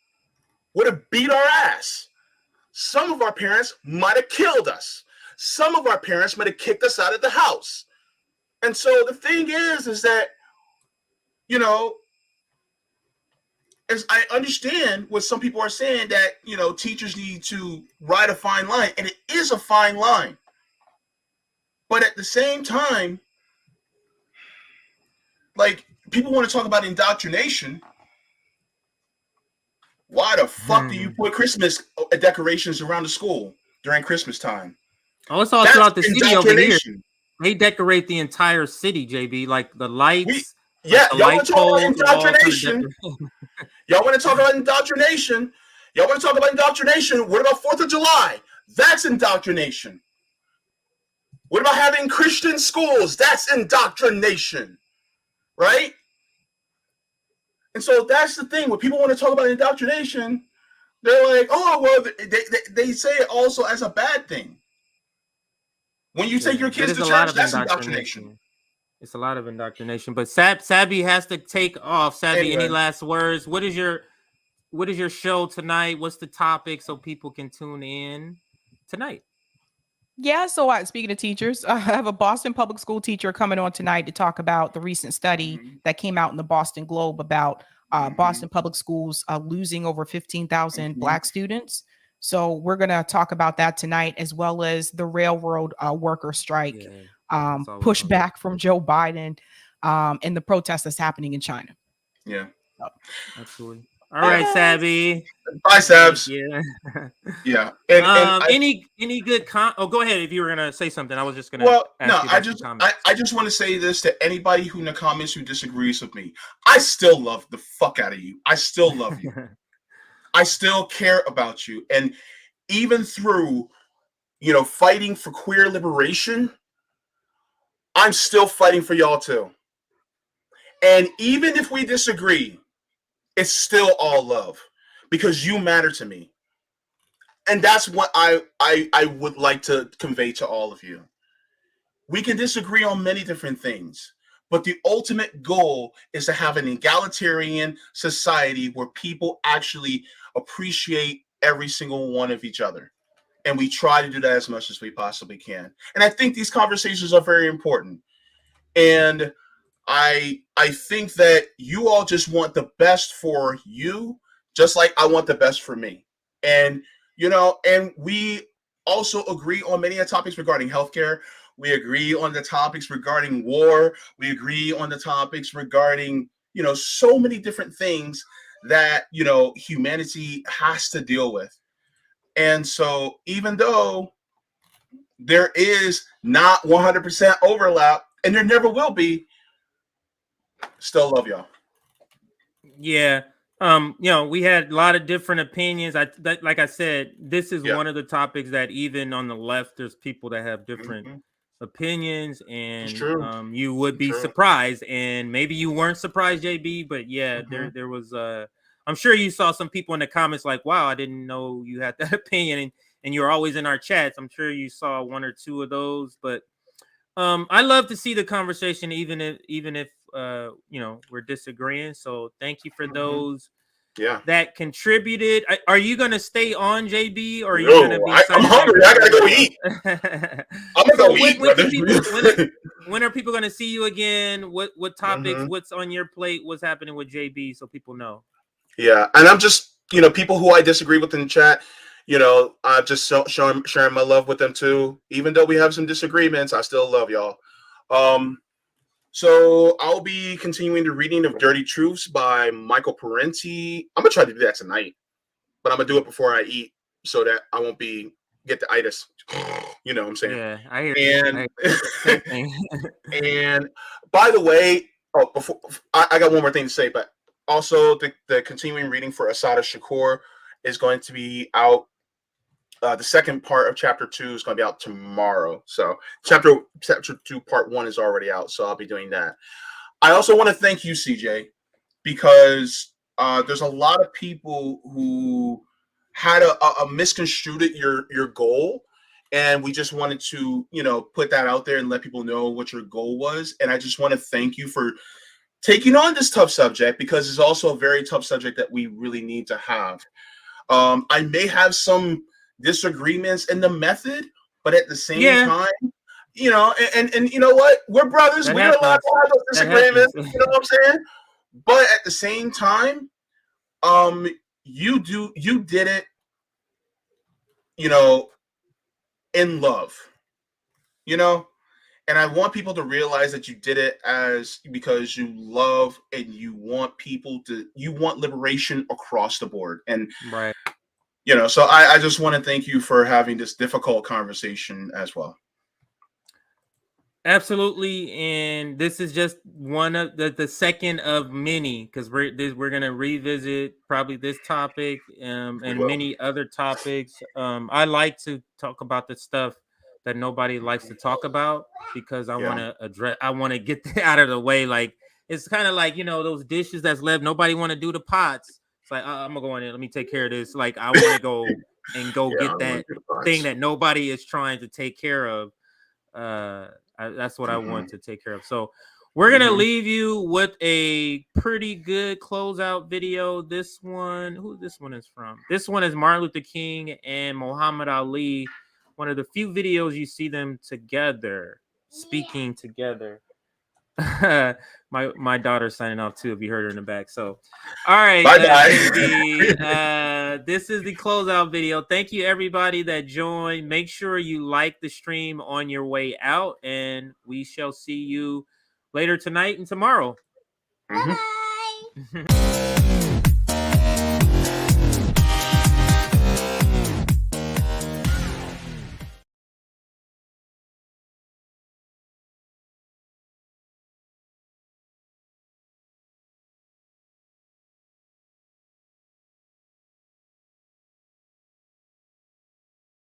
would have beat our ass. Some of our parents might have killed us. Some of our parents might have kicked us out of the house. And so the thing is that, as I understand what some people are saying, that, teachers need to ride a fine line, and it is a fine line. But at the same time, like, people want to talk about indoctrination. Why the fuck do you put Christmas decorations around the school during Christmas time? Oh, it's all throughout the city over here. They decorate the entire city, JB, like the lights. Y'all want to talk about indoctrination? Y'all want to talk about indoctrination? What about 4th of July? That's indoctrination. What about having Christian schools? That's indoctrination, right? And so that's the thing. When people want to talk about indoctrination, they're like, oh, well, they say it also as a bad thing. When you take your kids to church, that's indoctrination. It's a lot of indoctrination. But Sabby has to take off. Sabby, any last words? What is your show tonight? What's the topic so people can tune in tonight? Yeah, so speaking of teachers, I have a Boston public school teacher coming on tonight to talk about the recent study that came out in the Boston Globe about Boston public schools losing over 15,000 Black students. So we're going to talk about that tonight, as well as the railroad worker strike, pushback from Joe Biden, and the protest that's happening in China. Yeah. Absolutely. All right, Sabby. Bye, Sabs. Yeah. And any good go ahead if you were gonna say something. I was just gonna. Well, no, I just want to say this to anybody who in the comments who disagrees with me. I still love the fuck out of you. I still love you. I still care about you, and even through, fighting for queer liberation, I'm still fighting for y'all too. And even if we disagree, it's still all love, because you matter to me. And that's what I would like to convey to all of you. We can disagree on many different things, but the ultimate goal is to have an egalitarian society where people actually appreciate every single one of each other. And we try to do that as much as we possibly can. And I think these conversations are very important. And I think that you all just want the best for you, just like I want the best for me. And, and we also agree on many topics regarding healthcare. We agree on the topics regarding war. We agree on the topics regarding, so many different things that, humanity has to deal with. And so even though there is not 100% overlap, and there never will be, still love y'all. Yeah. We had a lot of different opinions. Like I said, this is one of the topics that even on the left, there's people that have different opinions, and you would be surprised, and maybe you weren't surprised, JB, but yeah, there was I'm sure you saw some people in the comments like, wow, I didn't know you had that opinion, and you're always in our chats. I'm sure you saw one or two of those, but I love to see the conversation, even if we're disagreeing. So thank you for those that contributed. Are you gonna stay on, JB, or are you gonna be? I'm hungry. I gotta go eat. I'm gonna go eat. When are people gonna see you again? What topics? What's on your plate? What's happening with JB, so people know? Yeah, and I'm just people who I disagree with in the chat. I'm just sharing my love with them too. Even though we have some disagreements, I still love y'all. So I'll be continuing the reading of Dirty Truths by Michael Parenti. I'm gonna try to do that tonight, but I'm gonna do it before I eat so that I won't get the itis. You know what I'm saying? Yeah, I hear. And by the way, before I got one more thing to say, but also the continuing reading for Asada Shakur is going to be out. The second part of chapter 2 is going to be out tomorrow. So chapter 2 part 1 is already out. So I'll be doing that. I also want to thank you, CJ, because there's a lot of people who had a misconstrued your goal. And we just wanted to, put that out there and let people know what your goal was. And I just want to thank you for taking on this tough subject, because it's also a very tough subject that we really need to have. I may have some disagreements in the method, but at the same time, and you know what? We're brothers. We're allowed to have those disagreements. You know what I'm saying? But at the same time, you did it, in love, and I want people to realize that you did it because you love and you want liberation across the board. And right. So I just want to thank you for having this difficult conversation as well. Absolutely, and this is just one of the second of many, because we're gonna revisit probably this topic and many other topics. I like to talk about the stuff that nobody likes to talk about, because I want to get that out of the way. Like, it's kind of like those dishes that's left. Nobody want to do the pots. It's like, I'm gonna go in there. Let me take care of this. Like, I want to go and get that thing that nobody is trying to take care of. That's what I want to take care of. So we're gonna leave you with a pretty good closeout video. This one is from? This one is Martin Luther King and Muhammad Ali. One of the few videos you see them together, speaking together. My daughter's signing off too, if you heard her in the back. So all right, this is the closeout video. Thank you everybody that joined. Make sure you like the stream on your way out, and we shall see you later tonight and tomorrow. Bye.